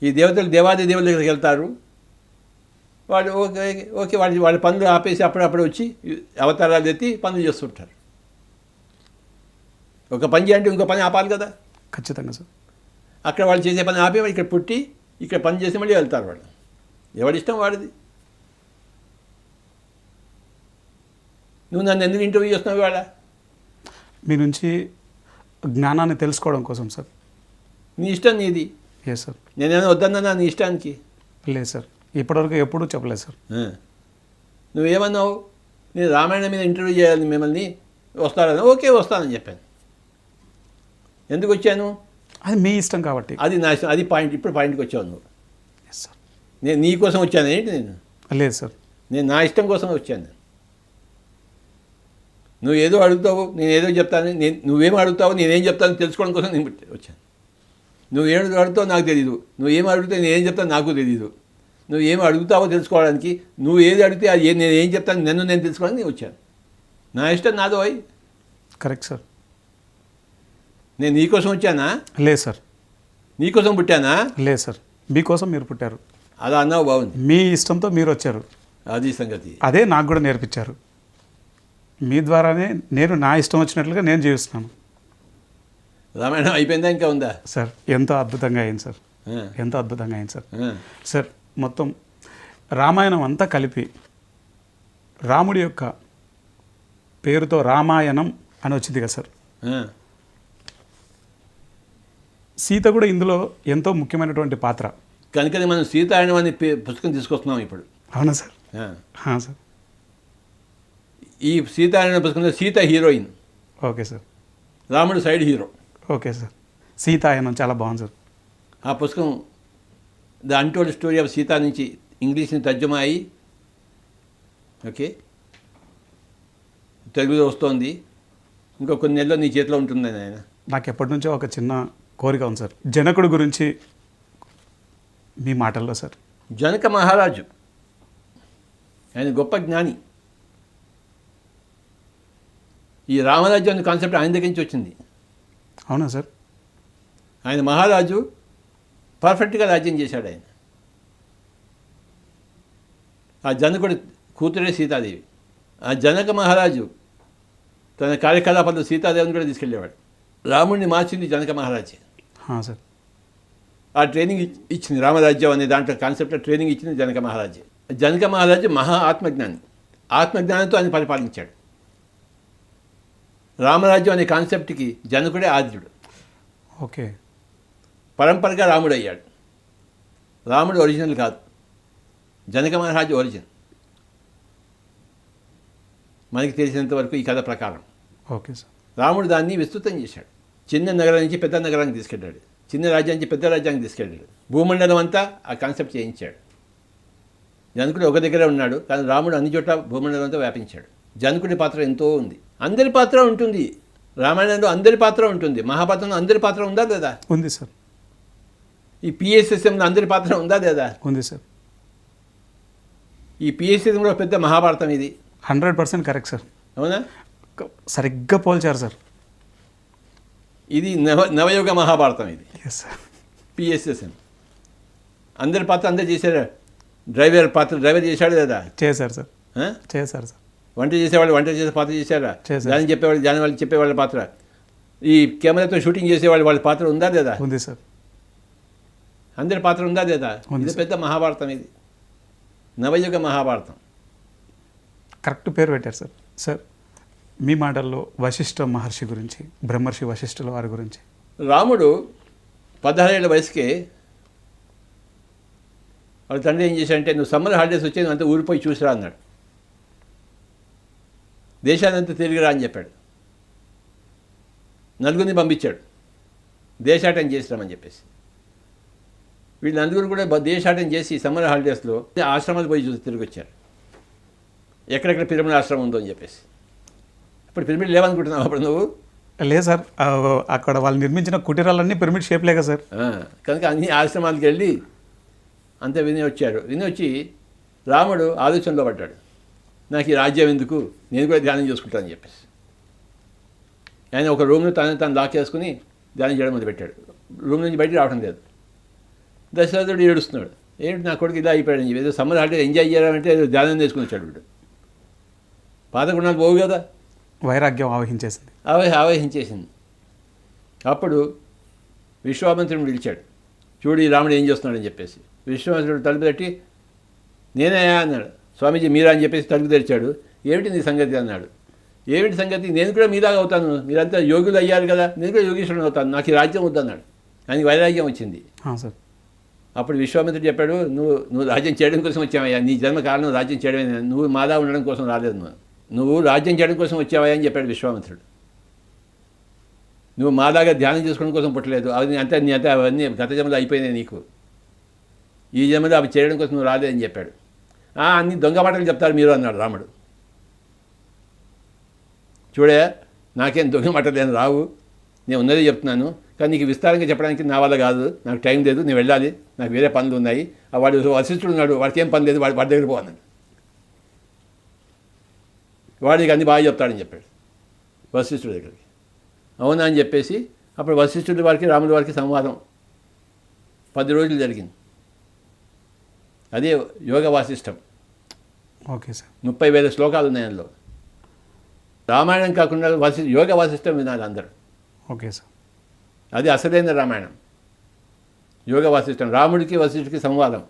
ఈ దేవతలు దేవాది దేవుల దగ్గరికి వెళ్తారు. వాళ్ళు ఓకే వాళ్ళ పనులు ఆపేసి అప్పుడప్పుడు వచ్చి అవతారాలు ఎత్తి పనులు చేస్తుంటారు. ఒక పని చేయంటే ఇంకో పని ఆపాలి కదా. ఖచ్చితంగా సార్. అక్కడ వాళ్ళు చేసే పని ఆపి ఇక్కడ పుట్టి ఇక్కడ పని చేసి మళ్ళీ వెళ్తారు వాళ్ళు. ఎవడిష్టం వాడిది. నువ్వు నన్ను ఎందుకు ఇంటర్వ్యూ చేస్తున్నావు ఇవాళ? మీ నుంచి జ్ఞానాన్ని తెలుసుకోవడం కోసం సార్. నీ ఇష్టం నీది. Yes sir. నేనేమైనా వద్దన్నా నీ ఇష్టానికి? లేదు సార్, ఇప్పటివరకు ఎప్పుడూ చెప్పలేదు సార్. నువ్వేమన్నావు? నేను రామాయణం మీద ఇంటర్వ్యూ చేయాలని మిమ్మల్ని, వస్తారని. ఓకే వస్తానని చెప్పాను. ఎందుకు వచ్చాను? అది మీ ఇష్టం కాబట్టి. అది నా ఇష్టం. అది పాయింట్. ఇప్పుడు పాయింట్కి వచ్చావు నువ్వు. Yes sir. నేను నీ కోసం వచ్చాను ఏంటి? నేను లేదు సార్, నేను నా ఇష్టం కోసం వచ్చాను. నువ్వు ఏదో అడుగుతావు, నేను ఏదో చెప్తాను. నువ్వేం అడుగుతావు, నేనేం చెప్తాను తెలుసుకోవడం కోసం నేను వచ్చాను. నువ్వేం అడుగుతావో నాకు తెలీదు, నువ్వేం అడుగుతావు నేనేం చెప్తాను నాకు తెలీదు. నువ్వేం అడుగుతావో తెలుసుకోవడానికి, నువ్వు ఏది అడిగితే అది నేను ఏం చెప్తాను నేను తెలుసుకోవడానికి నేను వచ్చాను. నా ఇష్టం నాదో. అయి కరెక్ట్ సార్. నేను నీకోసం వచ్చానా? లేదు సార్. నీకోసం పుట్టానా? లేదు సార్, మీకోసం మీరు పుట్టారు. అలా అన్నావు, బాగుంది. మీ ఇష్టంతో మీరు వచ్చారు. అది సంగతి. అదే నాకు కూడా నేర్పించారు. మీ ద్వారానే నేను నా ఇష్టం వచ్చినట్లుగా నేను జీవిస్తున్నాను. రామాయణం అయిపోయిందా ఇంకా ఉందా? సార్ ఎంతో అద్భుతంగా అయింది సార్. ఎంతో అద్భుతంగా అయింది సార్. సార్ మొత్తం రామాయణం అంతా కలిపి రాముడి యొక్క పేరుతో రామాయణం అని వచ్చింది కదా సార్. ఆ, సీత కూడా ఇందులో ఎంతో ముఖ్యమైనటువంటి పాత్ర. కనుకనే మనం సీతాయనం అనే పుస్తకం తీసుకొస్తున్నాం ఇప్పుడు. అవునా సార్? ఆ, సార్. ఈ సీతాయనం పుస్తకంలో సీత హీరోయిన్, ఓకే సార్. రాముడు side hero. Okay sir. Sitayanam చాలా బాగుంది సార్. ఆ పుస్తకం the untold story of Sita నుంచి ఇంగ్లీష్ని తర్జుమా అయ్యి ఓకే తెలుగులో వస్తోంది. ఇంకో కొన్ని నెలల్లో నీ చేతిలో ఉంటుంది ఆయన. నాకు ఎప్పటి నుంచో ఒక చిన్న కోరిక ఉంది సార్, జనకుడు గురించి మీ మాటల్లో సార్. జనక మహారాజు ఆయన గొప్ప జ్ఞాని. ఈ రామరాజ్యం అనే కాన్సెప్ట్ ఆయన దగ్గర నుంచి వచ్చింది. అవునా సార్? ఆయన మహారాజు పర్ఫెక్ట్గా రాజ్యం చేశాడు ఆయన. ఆ జనకుడు కూతురే సీతాదేవి. ఆ జనక మహారాజు తన కార్యకలాపాల్లో సీతాదేవిని కూడా తీసుకెళ్ళేవాడు. రాముడిని మార్చింది జనక మహారాజే. సార్. ఆ ట్రైనింగ్ ఇచ్చింది రామరాజ్యం అనే దాంట్లో కాన్సెప్ట్లో ట్రైనింగ్ ఇచ్చింది జనక మహారాజే. జనక మహారాజు మహా ఆత్మజ్ఞాని. ఆత్మజ్ఞానంతో ఆయన పరిపాలించాడు. రామరాజ్యం అనే కాన్సెప్ట్కి జనకుడే ఆద్యుడు. ఓకే. పరంపరగా రాముడు అయ్యాడు. రాముడు ఒరిజినల్ కాదు, జనక మహారాజు ఒరిజినల్ మనకి తెలిసినంత వరకు ఈ కథ ప్రకారం. Okay sir. రాముడు దాన్ని విస్తృతం చేశాడు. చిన్న నగరం నుంచి పెద్ద నగరానికి తీసుకెళ్ళాడు. చిన్న రాజ్యం నుంచి పెద్ద రాజ్యానికి తీసుకెళ్ళాడు. భూమండలం అంతా ఆ కాన్సెప్ట్ చేయించాడు. జనకుడు ఒక దగ్గరే ఉన్నాడు, కానీ రాముడు అన్ని చోట్ల భూమండలం అంతా వ్యాపించాడు. జనకుడి పాత్ర ఎంతో ఉంది. అందరి పాత్ర ఉంటుంది. రామాయణంలో అందరి పాత్ర ఉంటుంది. మహాభారతంలో అందరి పాత్ర ఉందా లేదా? ఉంది సార్. ఈ పిఎస్ఎస్ఎంలో అందరి పాత్ర ఉందా లేదా? ఉంది సార్. ఈ పిఎస్ఎస్ఎంలో పెద్ద మహాభారతం ఇది. 100% కరెక్ట్ సార్. అవునా? సరిగ్గా పోల్చారు సార్. ఇది నవయుగ మహాభారతం ఇది. Yes sir. పిఎస్ఎస్ఎం అందరి పాత్ర అందరు చేశారా? డ్రైవర్ పాత్ర డ్రైవర్ చేశాడు లేదా? చేశారు సార్. చేశారు సార్. వంట చేసేవాళ్ళు వంట చేసే పాత్ర చేశారా? దాని చెప్పేవాళ్ళు దాని వాళ్ళు చెప్పేవాళ్ళ పాత్ర. ఈ కెమెరాతో షూటింగ్ చేసేవాళ్ళు వాళ్ళ పాత్ర ఉందా లేదా? ఉంది సార్. అందరి పాత్ర ఉందా లేదా? ఇది పెద్ద మహాభారతం ఇది, నవయుగ మహాభారతం. కరెక్ట్ పేరు పెట్టారు సార్. సార్ మీ మాటల్లో వశిష్ఠ మహర్షి గురించి, బ్రహ్మర్షి వశిష్ఠుల వారి గురించి. రాముడు 16 ఏళ్ల వయసుకే వాళ్ళ తండ్రి ఏం చేశాడంటే, నువ్వు సమ్మర్ హాలిడేస్ వచ్చి నువ్వు అంతా ఊరిపోయి చూసిరా అన్నాడు. దేశానంతా తిరిగిరా అని చెప్పాడు. నలుగురిని పంపించాడు దేశాటం చేసిరామని చెప్పేసి. వీళ్ళు నలుగురు కూడా దేశాటం చేసి సమ్మర్ హాలిడేస్లో ఆశ్రమాలు పోయి చూసి తిరిగి వచ్చారు. ఎక్కడెక్కడ పిరమిడ్ ఆశ్రమం ఉందో అని చెప్పేసి. ఇప్పుడు పిరమిడ్ లేవనుకుంటున్నావు అప్పుడు నువ్వు? లేదు సార్, అక్కడ వాళ్ళు నిర్మించిన కుటీరాలన్నీ పిరమిడ్ షేప్ లేక సార్. కనుక అన్ని ఆశ్రమాలకు వెళ్ళి అంతా విని వచ్చాడు. విని వచ్చి రాముడు ఆలోచనలో పడ్డాడు, నాకు ఈ రాజ్యం ఎందుకు, నేను కూడా ధ్యానం చేసుకుంటానని చెప్పేసి. ఆయన ఒక రూమ్లో తను లాక్ చేసుకుని ధ్యానం చేయడం మొదలుపెట్టాడు. రూమ్ నుంచి బయటికి రావడం లేదు. దశరథుడు ఏడుస్తున్నాడు, ఏంటి నా కొడుకు ఇలా అయిపోయాడని చెప్పి. ఏదో సమ్మర్ హాలిడే ఎంజాయ్ చేయాలంటే ఏదో ధ్యానం చేసుకుని వచ్చాడు వీడు. పాత గుణాలు పోవు కదా. వైరాగ్యం ఆవహించేసింది. ఆవహించేసింది. అప్పుడు విశ్వామిత్రుడిని పిలిచాడు, చూడు ఈ రాముడు ఏం చేస్తున్నాడని చెప్పేసి. విశ్వామిత్రుడు తలుపు తట్టి, నేనే అన్నాడు. స్వామీజీ మీరా అని చెప్పేసి తలుపు తెరిచాడు. ఏమిటి నీ సంగతి అన్నాడు. ఏమిటి సంగతి, నేను కూడా మీలాగా అవుతాను, మీరంతా యోగులు అయ్యారు కదా, నేను కూడా యోగీశ్వరుని అవుతాను, నాకు ఈ రాజ్యం వద్దన్నాడు. ఆయనకి వైరాగ్యం వచ్చింది. సార్. అప్పుడు విశ్వామిత్రుడు చెప్పాడు, నువ్వు రాజ్యం చేయడం కోసం వచ్చావయ్యా, నీ జన్మ కారణం రాజ్యం చేయడమే, నువ్వు మాదా ఉండడం కోసం రాలేదు, నువ్వు రాజ్యం చేయడం కోసం వచ్చావయ్యా అని చెప్పాడు విశ్వామిత్రుడు. నువ్వు మాదాగా ధ్యానం చేసుకోవడం కోసం పుట్టలేదు, అవన్నీ అంతా అవన్నీ గత జన్మలో అయిపోయినాయి, నీకు ఈ జన్మలో అవి చేయడం కోసం నువ్వు రాలేదని చెప్పాడు. అన్ని దొంగ మాటలు చెప్తారు మీరు అన్నాడు రాముడు. చూడే, నాకేం దొంగ మాటలు ఏం రావు, నేను ఉన్నదే చెప్తున్నాను, కానీ నీకు విస్తారంగా చెప్పడానికి నా వల్ల కాదు, నాకు టైం లేదు, నేను వెళ్ళాలి, నాకు వేరే పనులు ఉన్నాయి. వాడు వశిష్ఠుడు ఉన్నాడు, వాడికి ఏం పని లేదు, వాడి దగ్గర పోన్నాడు, వాడికి అన్ని బాగా చెప్తాడని చెప్పాడు వశిష్ఠుడి దగ్గరికి. అవునా అని చెప్పేసి అప్పుడు వశిష్ఠుడి వారికి రాముడి వారికి సంవాదం 10 రోజులు జరిగింది. అదే యోగ వాసిష్టం. Okay sir. 30,000 శ్లోకాలు ఉన్నాయి అందులో. రామాయణం కాకుండా యోగ వాసిష్టం వినాలి అందరూ. Okay sir. అది అసలైన రామాయణం, యోగ వాసిష్టం. రాముడికి వశిష్ఠుడికి సంవాదం.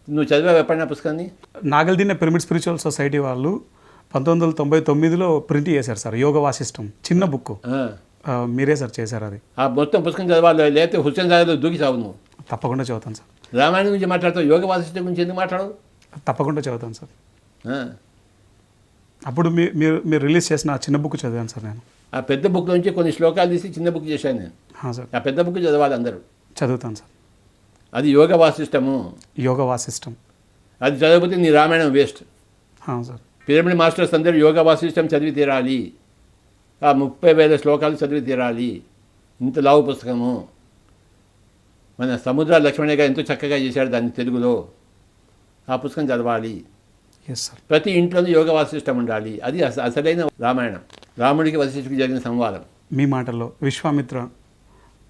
నువ్వు చదివా ఎప్పుడైనా పుస్తకాన్ని? నాగల్దిన్నె పిరమిడ్ స్పిరిచువల్ సొసైటీ వాళ్ళు 1999లో ప్రింట్ చేశారు సార్ యోగ వాసిష్టం, చిన్న బుక్. మీరే సార్ చేశారు అది? ఆ మొత్తం పుస్తకం చదవాలి, లేకపోతే హుస్సేన్ సాగర్లో దూకి సాగు నువ్వు. తప్పకుండా చదువుతాను సార్. రామాయణం గురించి మాట్లాడతావు, యోగ వాసిష్టం గురించి ఎందుకు మాట్లాడవు? తప్పకుండా చదువుతాను సార్. ఆ. అప్పుడు మీరు రిలీజ్ చేసిన ఆ చిన్న బుక్ చదివాను సార్ నేను. ఆ పెద్ద బుక్ నుంచి కొన్ని శ్లోకాలు తీసి చిన్న బుక్ చేశాను నేను. సార్ ఆ పెద్ద బుక్ చదవాలి అందరూ. చదువుతాను సార్. అది యోగ వాసిష్టము. యోగ వాసిష్టం అది చదవకపోతే నీ Ramayanam waste. Sir. Pyramid masters అందరూ యోగ వాసిష్టం చదివి తీరాలి. ఆ 30,000 శ్లోకాలు చదివి తీరాలి. ఇంత లావు పుస్తకము. మన సముద్ర లక్ష్మణయ్య గారు ఎంతో చక్కగా చేశాడు దాన్ని తెలుగులో. ఆ పుస్తకం చదవాలి. Yes sir. ప్రతి ఇంట్లోనూ యోగ వాసిష్టం ఉండాలి. అది అసలైన రామాయణం, రాముడికి వశిష్ఠుడికి జరిగిన సంవాదం. మీ మాటల్లో విశ్వామిత్ర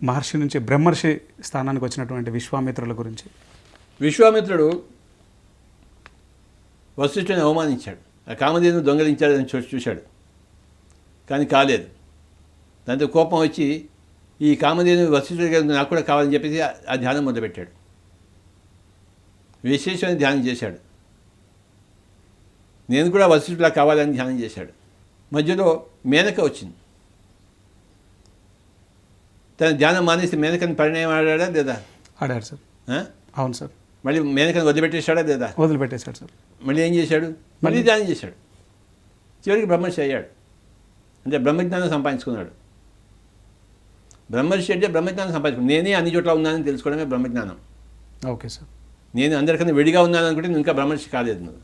మహర్షి నుంచి బ్రహ్మర్షి స్థానానికి వచ్చినటువంటి విశ్వామిత్రుల గురించి. విశ్వామిత్రుడు వశిష్ఠుని అవమానించాడు. ఆ కామధేను దొంగలించాడని చూశాడు, కానీ కాలేదు. దాంతో కోపం వచ్చి ఈ కామధేను వశిష్ఠుడి గారు నాకు కూడా కావాలని చెప్పేసి ఆ ధ్యానం మొదలుపెట్టాడు. విశేషమైన ధ్యానం చేశాడు. నేను కూడా వశిష్ఠుడిలా కావాలని ధ్యానం చేశాడు. మధ్యలో మేనక వచ్చింది. తన ధ్యానం మానేసి మేనకని పరిణయం ఆడాడా లేదా? ఆడాడు సార్. అవును సార్. మళ్ళీ మేనకని వదిలిపెట్టేశాడా లేదా? వదిలిపెట్టేశాడు సార్. మళ్ళీ ఏం చేశాడు? మళ్ళీ ధ్యానం చేశాడు. చివరికి బ్రహ్మర్షి అయ్యాడు. అంటే బ్రహ్మజ్ఞానం సంపాదించుకున్నాడు. బ్రహ్మర్షి అంటే బ్రహ్మజ్ఞానం సంపాదించుకున్నాడు. నేనే అన్ని చోట్ల ఉన్నానని తెలుసుకోవడమే బ్రహ్మజ్ఞానం. Okay sir. నేను అందరికన్నా విడిగా ఉన్నాను అనుకుంటే నువ్వు ఇంకా బ్రహ్మర్షి కాలేదు నువ్వు.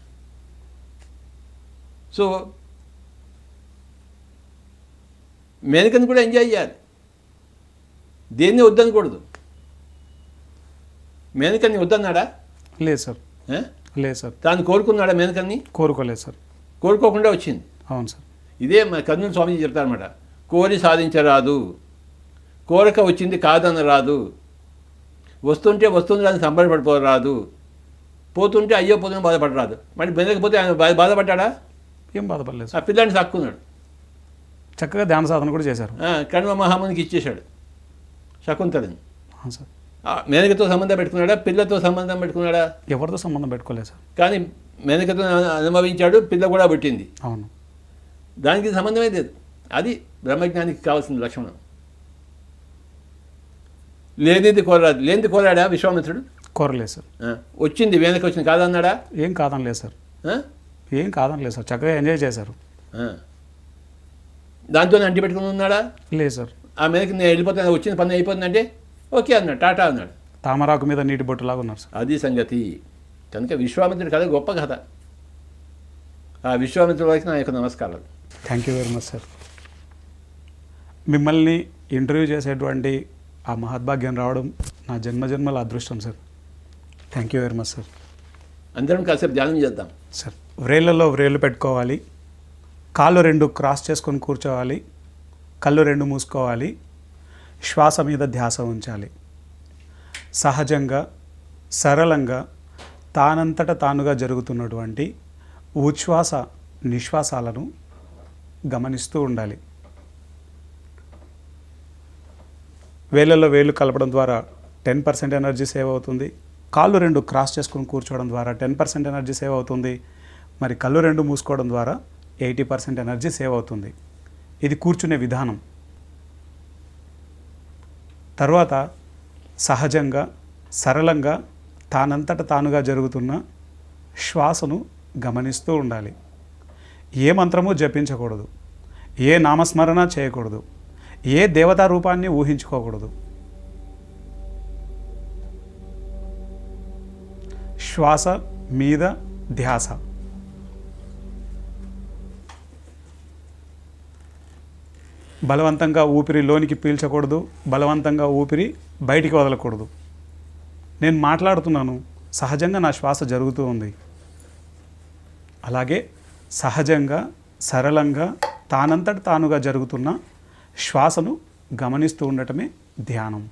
సో మేనకని కూడా ఎంజాయ్ చేయాలి, దేన్ని వద్దనకూడదు. మేనకని వద్దన్నాడా? లేదు సార్. లేదు సార్. తాను కోరుకున్నాడా మేనకని? కోరుకోలేదు సార్. కోరుకోకుండా వచ్చింది. అవును సార్. ఇదే మన కర్నూలు స్వామీజీ చెప్తారన్నమాట. కోరి సాధించరాదు, కోరిక వచ్చింది కాదనరాదు, వస్తుంటే వస్తుంది అని సంబరపడిపోరాదు, పోతుంటే అయ్యో పోతుంటే బాధపడరాదు. మరి వెనకపోతే ఆయన బాధపడ్డా? ఏం బాధపడలేదు. ఆ పిల్లాడిని సాక్కున్నాడు. చక్కగా ధ్యాన సాధన కూడా చేశారు. కణ్వ మహామునికి ఇచ్చేశాడు శకుంతలని. సార్. మేనకతో సంబంధం పెట్టుకున్నాడా, పిల్లతో సంబంధం పెట్టుకున్నాడా? ఎవరితో సంబంధం పెట్టుకోలేదు సార్. కానీ మేనకతో అనుభవించాడు, పిల్ల కూడా పుట్టింది. అవును. దానికి సంబంధమే లేదు. అది బ్రహ్మజ్ఞానికి కావాల్సిన లక్షణం. లేనిది కోరాడు. లేనిది కోరాడా విశ్వామిత్రుడు? కోరలేదు సార్. వచ్చింది వెనక వచ్చింది కాదన్నాడా? ఏం కాదనలేదు సార్. ఏం కాదనలేదు సార్. చక్కగా ఎంజాయ్ చేశారు. దాంతోనే అంటి పెట్టుకుని ఉన్నాడా? లేదు సార్. ఆ మీదకి నేను వెళ్ళిపోతాను, వచ్చిన పని అయిపోతుందంటే ఓకే అన్నాడు, టాటా అన్నాడు. తామరాకు మీద నీటి బొట్టులాగా ఉన్నారు సార్. అది సంగతి. కనుక విశ్వామిత్రుడి కథ గొప్ప కథ. ఆ విశ్వామిత్రుడి వారికి నా యొక్క నమస్కారాలు. Thank you very much sir. మిమ్మల్ని ఇంటర్వ్యూ చేసేటువంటి ఆ మహద్భాగ్యం రావడం నా జన్మజన్మల అదృష్టం sir. Thank you very much sir. అందరం కాసేపు ధ్యానం చేద్దాం సార్. వ్రేళ్ళలో వ్రేళ్ళు పెట్టుకోవాలి, కాళ్ళు 2 క్రాస్ చేసుకొని కూర్చోవాలి, కళ్ళు 2 మూసుకోవాలి, శ్వాస మీద ధ్యాస ఉంచాలి. సహజంగా సరళంగా తానంతట తానుగా జరుగుతున్నటువంటి ఉచ్ఛ్వాస నిశ్వాసాలను గమనిస్తూ ఉండాలి. వేళ్ళల్లో వేళ్ళు కలపడం ద్వారా 10% ఎనర్జీ సేవ్ అవుతుంది. కాళ్ళు 2 క్రాస్ చేసుకొని కూర్చోవడం ద్వారా 10% ఎనర్జీ సేవ్ అవుతుంది. మరి కళ్ళు 2 మూసుకోవడం ద్వారా 80% ఎనర్జీ సేవ్ అవుతుంది. ఇది కూర్చునే విధానం. తర్వాత సహజంగా సరళంగా తానంతట తానుగా జరుగుతున్న శ్వాసను గమనిస్తూ ఉండాలి. ఏ మంత్రము జపించకూడదు, ఏ నామస్మరణ చేయకూడదు, ఏ దేవతా రూపాన్ని ఊహించుకోకూడదు. శ్వాస మీద ధ్యాస. బలవంతంగా ఊపిరి లోనికి పీల్చకూడదు, బలవంతంగా ఊపిరి బయటికి వదలకూడదు. నేను మాట్లాడుతున్నాను, సహజంగా నా శ్వాస జరుగుతూ ఉంది. అలాగే సహజంగా సరళంగా తానంతట తానుగా జరుగుతున్న శ్వాసను గమనిస్తూ ఉండటమే ధ్యానం.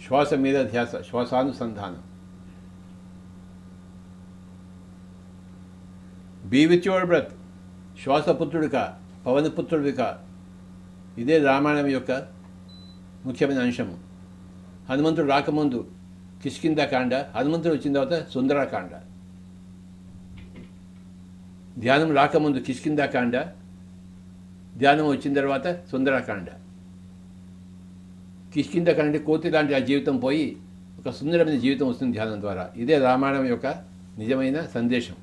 శ్వాస మీద ధ్యాస, శ్వాసానుసంధానం. Be with your breath. శ్వాసపుత్రుడిక, పవనపుత్రుడిక. ఇదే రామాయణం యొక్క ముఖ్యమైన అంశము. హనుమంతుడు రాకముందు కిష్కింధకాండ, హనుమంతుడు వచ్చిన తర్వాత సుందరకాండ. ధ్యానం రాకముందు కిష్కింధకాండ, ధ్యానం వచ్చిన తర్వాత సుందరకాండ. కిష్కింధకాండ అంటే కోతి లాంటి ఆ జీవితం పోయి ఒక సుందరమైన జీవితం వస్తుంది ధ్యానం ద్వారా. ఇదే రామాయణం యొక్క నిజమైన సందేశం.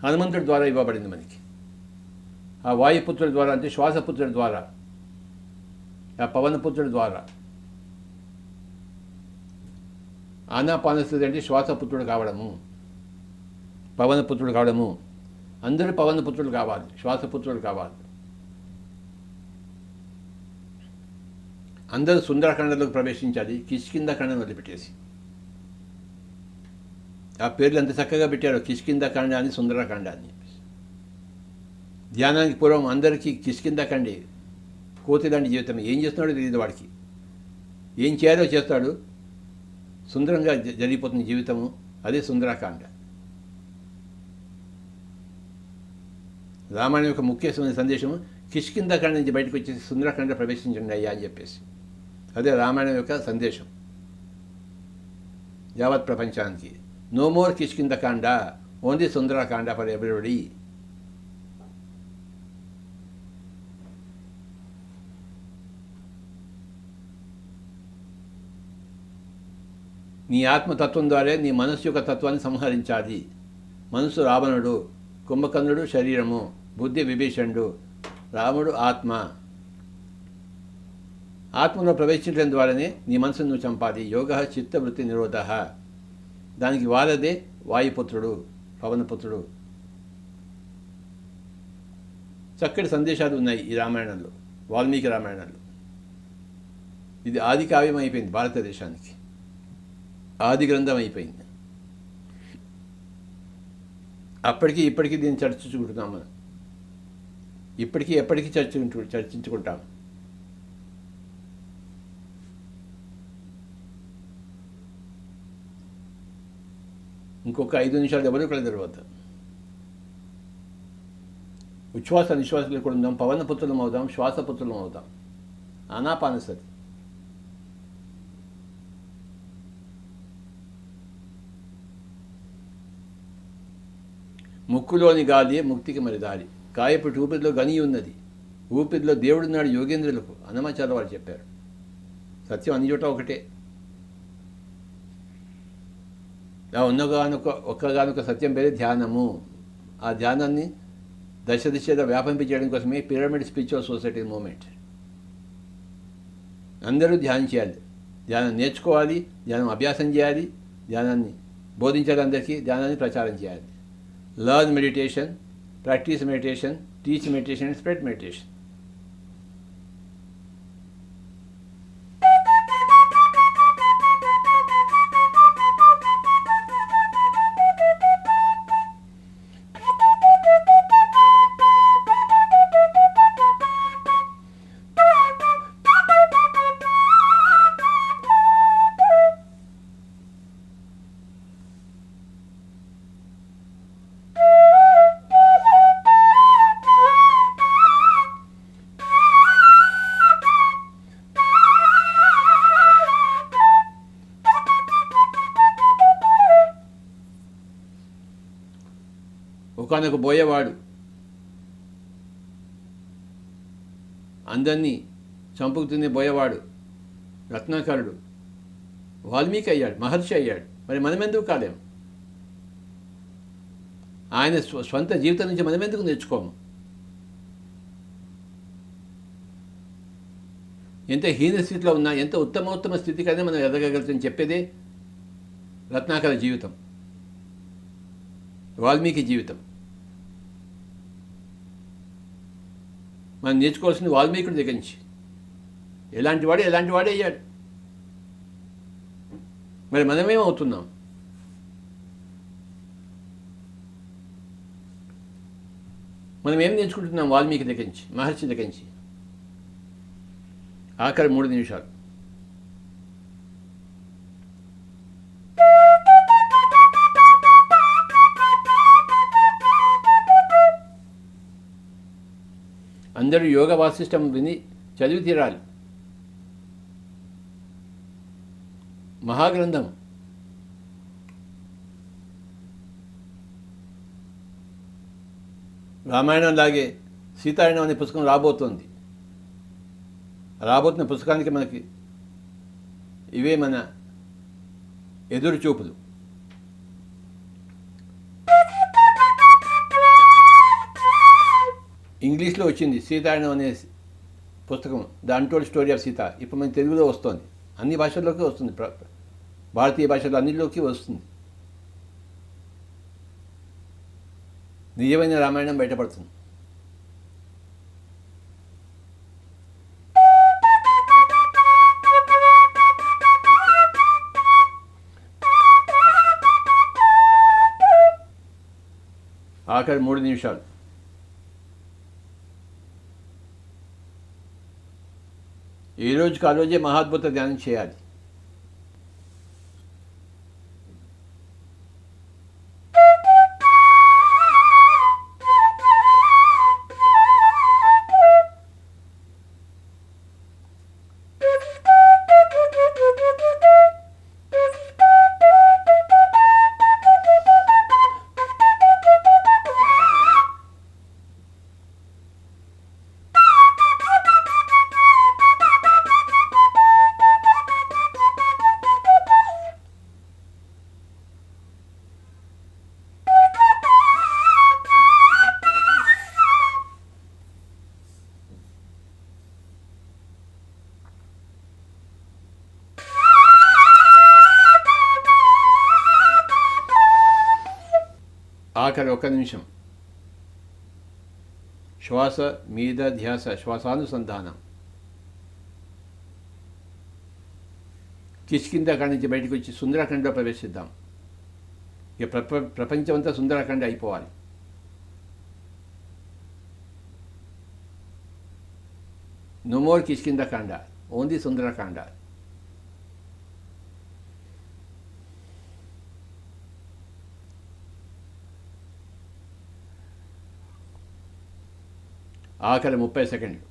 హనుమంతుడి ద్వారా ఇవ్వబడింది మనకి. ఆ వాయుపుత్రుడి ద్వారా అంటే శ్వాసపుత్రుడి ద్వారా, ఆ పవనపుత్రుడి ద్వారా. ఆనాపానస్థితి అంటే శ్వాసపుత్రుడు కావడము, పవనపుత్రుడు కావడము. అందరూ పవనపుత్రుడు కావాలి, శ్వాసపుత్రుడు కావాలి. అందరూ సుందరకాండలోకి ప్రవేశించాలి, కిష్కింధకాండను వదిలిపెట్టేసి. ఆ పేర్లు ఎంత చక్కగా పెట్టారో, కిష్కింధకాండ అని, సుందరకాండ అని. ధ్యానానికి పూర్వం అందరికీ కిష్కింధకాండే. కోతి లాంటి జీవితం. ఏం చేస్తున్నాడో తెలియదు వాడికి, ఏం చేయాలో చేస్తాడు, సుందరంగా జరిగిపోతుంది జీవితము. అదే సుందరకాండ. రామాయణం యొక్క ముఖ్యమైన సందేశము కిష్కింధకాండ నుంచి బయటకు వచ్చేసి సుందరకాండ ప్రవేశించండి అయ్యా అని చెప్పేసి. అదే రామాయణం యొక్క సందేశం యావత్ ప్రపంచానికి. No more Kishkindhakanda, only Sundarakanda for everybody. నీ ఆత్మతత్వం ద్వారా నీ మనస్సు యొక్క తత్వాన్ని సంహరించాలి. మనసు రావణుడు, కుంభకర్ణుడు శరీరము, బుద్ధి విభీషణుడు, రాముడు ఆత్మ. ఆత్మలో ప్రవేశించడం ద్వారానే నీ మనసును నువ్వు చంపాలి. యోగ చిత్తవృత్తి నిరోధ. దానికి వారదే వాయుపుత్రుడు, పవనపుత్రుడు. చక్కటి సందేశాలు ఉన్నాయి ఈ రామాయణంలో, వాల్మీకి రామాయణంలో. ఇది ఆది కావ్యం అయిపోయింది భారతదేశానికి, ఆది గ్రంథం అయిపోయింది. అప్పటికి ఇప్పటికీ దీన్ని చర్చించుకుంటున్నాం మనం. ఇప్పటికీ ఎప్పటికీ చర్చించుకుంటాం. ఇంకొక 5 నిమిషాలు ఎవరు కల తర్వాత ఉచ్ఛ్వాస నిశ్వాసాలు కూడా ఉందాం. పవనపుత్రులం అవుదాం, శ్వాసపుత్రులం అవుదాం. ఆనాపానసతి. ముక్కులోని గాలి ముక్తికి మరి దారి. కాయపుటి ఊపిరిలో గని ఉన్నది, ఊపిరిలో దేవుడున్నాడు యోగేంద్రులకు. అన్నమాచార్య వారు చెప్పారు. సత్యం అన్ని చోట ఒకటే. ఆ ఒక్కగానొక సత్యం పేరే ధ్యానము. ఆ ధ్యానాన్ని దశ దిశగా వ్యాపింపజేయడం కోసమే పిరమిడ్ స్పిరిచువల్ సొసైటీ మూమెంట్. అందరూ ధ్యానం చేయాలి, ధ్యానం నేర్చుకోవాలి, ధ్యానం అభ్యాసం చేయాలి, ధ్యానాన్ని బోధించాలి, అందరికీ ధ్యానాన్ని ప్రచారం చేయాలి. Learn meditation, practice meditation, teach meditation, and spread meditation. ఒకనొక బోయేవాడు అందరినీ చంపుకు తినే బోయేవాడు రత్నాకరుడు వాల్మీకి అయ్యాడు, మహర్షి అయ్యాడు. మరి మనమెందుకు కాలేము? ఆయన స్వంత జీవితం నుంచి మనమెందుకు నేర్చుకోము? ఎంత హీన స్థితిలో ఉన్నా, ఎంత ఉత్తమోత్తమ స్థితికైనా మనం ఎదగగలుగుతాం చెప్పేదే రత్నాకర జీవితం, వాల్మీకి జీవితం. మనం నేర్చుకోవాల్సింది వాల్మీకుడి దగ్గర నుంచి. ఎలాంటి వాడే అయ్యాడు. మరి మనమేమవుతున్నాం? మనం ఏం నేర్చుకుంటున్నాం వాల్మీకి దగ్గర నుంచి, మహర్షి దగ్గర నుంచి? ఆఖరి 3 నిమిషాలు. అందరూ యోగ వాసిష్టం విని చదివి తీరాలి. మహాగ్రంథం. రామాయణం లాగే సీతారాయణం అనే పుస్తకం రాబోతున్న పుస్తకానికి మనకి ఇవే మన ఎదురు చూపులు. ఇంగ్లీష్లో వచ్చింది సీతారాయణం అనే పుస్తకం, the untold story of Sita. ఇప్పుడు మన తెలుగులో వస్తుంది, అన్ని భాషల్లోకి వస్తుంది, భారతీయ భాషల్లో అన్నింటిలోకి వస్తుంది. నిజమైన రామాయణం బయటపడుతుంది. ఆఖరి 3 నిమిషాలు. ఈ రోజుకి ఆ రోజే మహాద్భుత ధ్యానం చేయాలి. ఆఖరి 1 నిమిషం. శ్వాస మీద ధ్యాస, శ్వాసానుసంధానం. కిష్కింధాఖండ నుంచి బయటకు వచ్చి సుందరాఖండలో ప్రవేశిద్దాం. ఇక ప్రపంచం అంతా సుందరాఖండ అయిపోవాలి. No more Kishkindhakanda, only Sundarakanda. ఆఖరి 30 సెకండ్లు.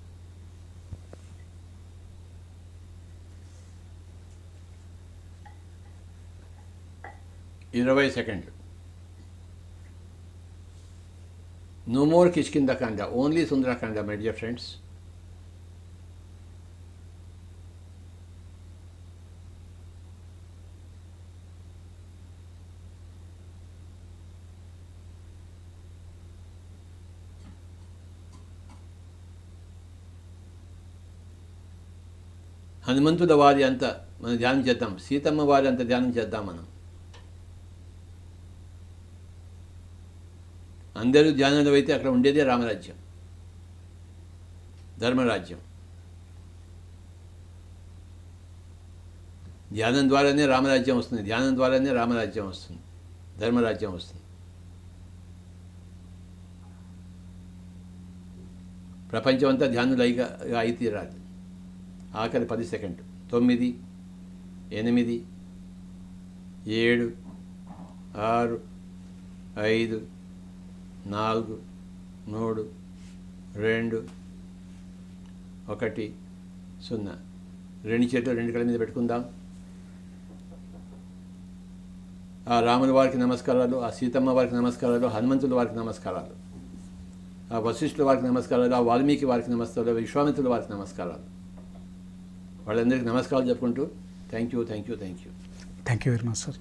20 సెకండ్లు. No more Kishkindhakanda, only Sundarakanda my dear friends. హనుమంతుల వారి అంత మనం ధ్యానం చేద్దాం, సీతమ్మ వారి అంత ధ్యానం చేద్దాం. మనం అందరూ ధ్యానంలో అయితే అక్కడ ఉండేదే రామరాజ్యం, ధర్మరాజ్యం. ధ్యానం ద్వారానే రామరాజ్యం వస్తుంది, ధ్యానం ద్వారానే రామరాజ్యం వస్తుంది, ధర్మరాజ్యం వస్తుంది. ప్రపంచం అంతా ధ్యానులైగా అయి తీరాలి. ఆఖరి 10 సెకండ్లు. 9, 8, 7, 6, 5, 4, 3, 2, 1, 0. 2 చేతులు 2 కళ్ళ మీద పెట్టుకుందాం. ఆ రాముల వారికి నమస్కారాలు, ఆ సీతమ్మ వారికి నమస్కారాలు, హనుమంతుల వారికి నమస్కారాలు, ఆ వశిష్ఠుల వారికి నమస్కారాలు, ఆ వాల్మీకి వారికి నమస్కారాలు, విశ్వామిత్రుల వారికి నమస్కారాలు. వాళ్ళందరికీ నమస్కారాలు చెప్పుకుంటూ thank you very much sir.